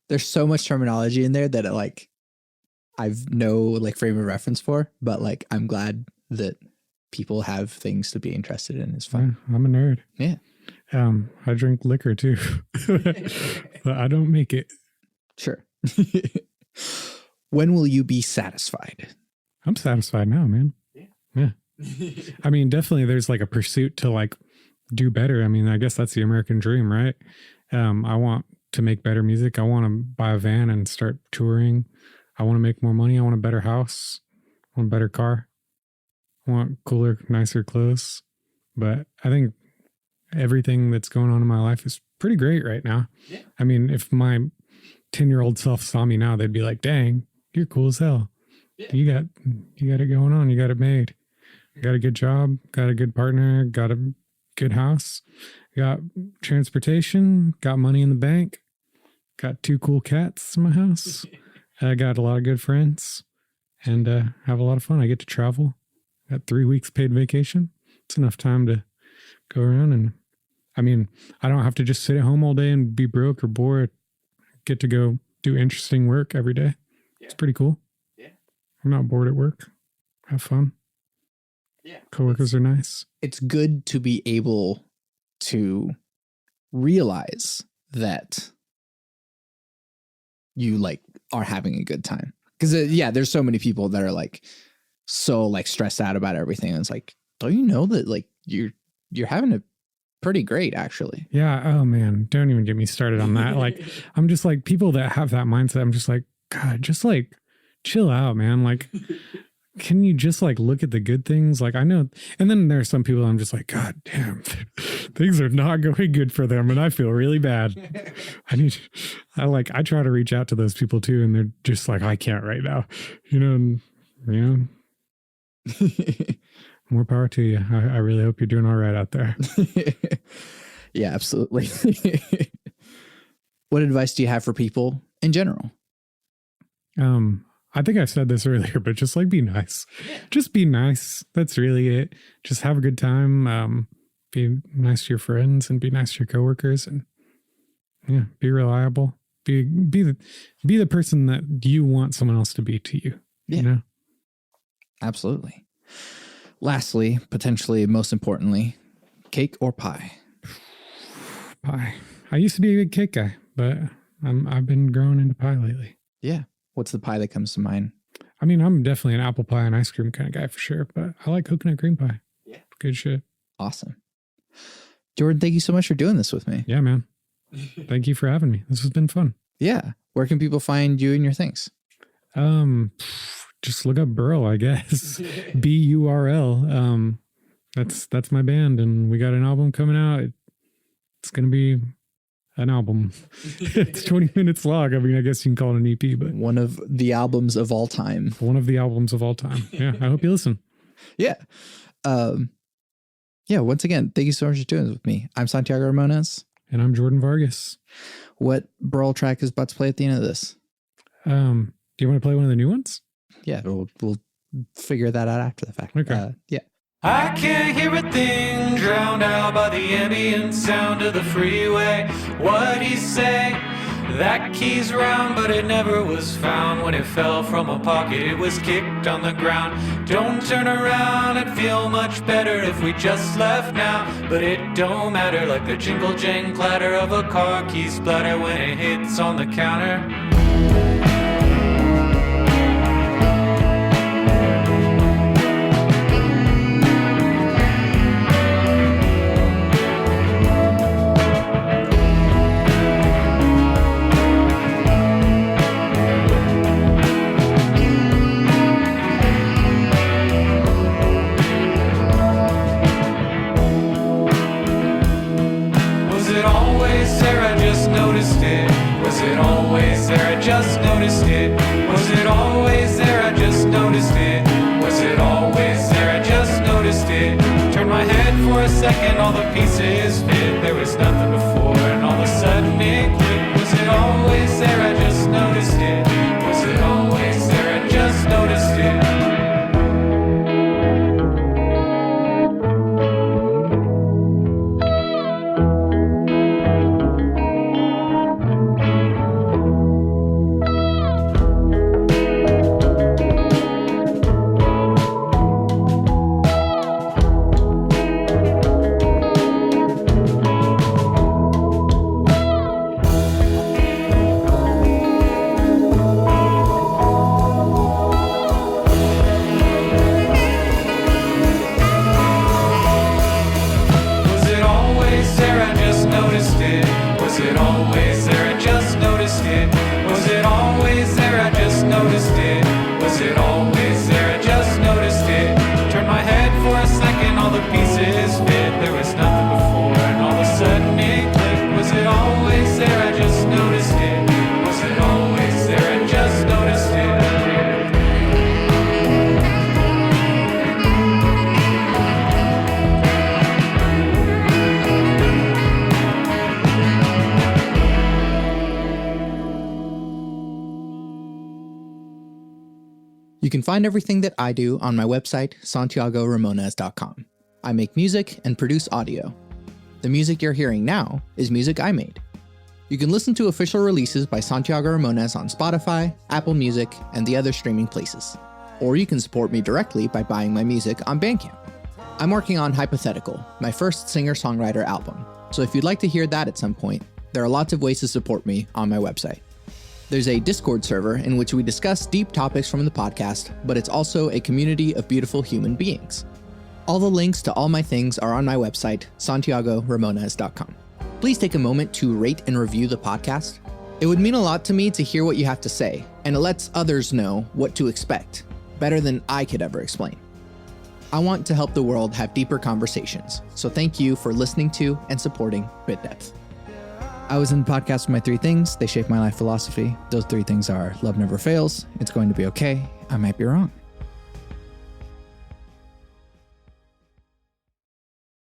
There's so much terminology in there that I've no like frame of reference for, but like I'm glad that people have things to be interested in. It's fun. Yeah, I'm a nerd. Yeah. I drink liquor too, but I don't make it. Sure. When will you be satisfied? I'm satisfied now, man. Yeah. I mean, definitely there's like a pursuit to like do better. I mean, I guess that's the American dream, right? I want to make better music. I want to buy a van and start touring. I want to make more money. I want a better house. I want a better car. I want cooler, nicer clothes. But I think everything that's going on in my life is pretty great right now. Yeah. I mean, if my 10-year-old self saw me now, they'd be like, dang, you're cool as hell. Yeah. You got it going on. You got it made. Got a good job, got a good partner, got a good house, got transportation, got money in the bank, got 2 cool cats in my house. I got a lot of good friends, and have a lot of fun. I get to travel. Got 3 weeks paid vacation. It's enough time to go around, and I mean, I don't have to just sit at home all day and be broke or bored. Get to go do interesting work every day. Yeah. It's pretty cool. Yeah. I'm not bored at work. Have fun. Yeah. Coworkers are nice. It's good to be able to realize that you like are having a good time. Because there's so many people that are like so like stressed out about everything. And it's like, don't you know that like you're having a pretty great, actually. Yeah. Oh man, don't even get me started on that. Like, I'm just like, people that have that mindset, I'm just like, God, just like chill out, man. Like, can you just like look at the good things? Like, I know. And then there are some people I'm just like, God damn, things are not going good for them, and I feel really bad. I try to reach out to those people too, and they're just like, I can't right now, More power to you. I really hope you're doing all right out there. Yeah, absolutely. What advice do you have for people in general? I think I said this earlier, but just like be nice. Just be nice. That's really it. Just have a good time. Be nice to your friends and be nice to your coworkers, and yeah, be reliable. Be the person that you want someone else to be to you. Yeah. You know? Absolutely. Lastly, potentially most importantly, cake or pie? Pie. I used to be a big cake guy, but I've been growing into pie lately. Yeah. What's the pie that comes to mind? I mean, I'm definitely an apple pie and ice cream kind of guy for sure, but I like coconut cream pie. Yeah. Good shit. Awesome. Jordan, thank you so much for doing this with me. Yeah, man. Thank you for having me. This has been fun. Yeah. Where can people find you and your things? Just look up Burl, I guess. BURL. That's my band, and we got an album coming out. It's gonna be an album. It's 20 minutes long. I mean, I guess you can call it an EP, but one of the albums of all time. One of the albums of all time. Yeah. I hope you listen. Yeah. Yeah. Once again, thank you so much for doing this with me. I'm Santiago Ramones. And I'm Jordan Vargas. What Burl track is about to play at the end of this? Do you want to play one of the new ones? Yeah, we'll figure that out after the fact. Okay. Yeah. I can't hear a thing, drowned out by the ambient sound of the freeway. What'd he say? That key's round, but it never was found. When it fell from my pocket, it was kicked on the ground. Don't turn around, it'd feel much better if we just left now. But it don't matter, like the jingle jang clatter of a car key splatter when it hits on the counter. Just noticed it. Was it always there? I just noticed it. Was it always there? I just noticed it. Turned my head for a second, all the pieces fit. There was nothing before, and all of a sudden it clicked. Was it always there? I just noticed it. Was it always there? I just noticed it. You can find everything that I do on my website, santiagoramones.com. I make music and produce audio. The music you're hearing now is music I made. You can listen to official releases by Santiago Ramones on Spotify, Apple Music, and the other streaming places. Or you can support me directly by buying my music on Bandcamp. I'm working on Hypothetical, my first singer-songwriter album, so if you'd like to hear that at some point, there are lots of ways to support me on my website. There's a Discord server in which we discuss deep topics from the podcast, but it's also a community of beautiful human beings. All the links to all my things are on my website, santiagoramones.com. Please take a moment to rate and review the podcast. It would mean a lot to me to hear what you have to say, and it lets others know what to expect, better than I could ever explain. I want to help the world have deeper conversations, so thank you for listening to and supporting Bit Depth. I was in the podcast with my 3 things. They shape my life philosophy. Those 3 things are: love never fails, it's going to be okay, I might be wrong.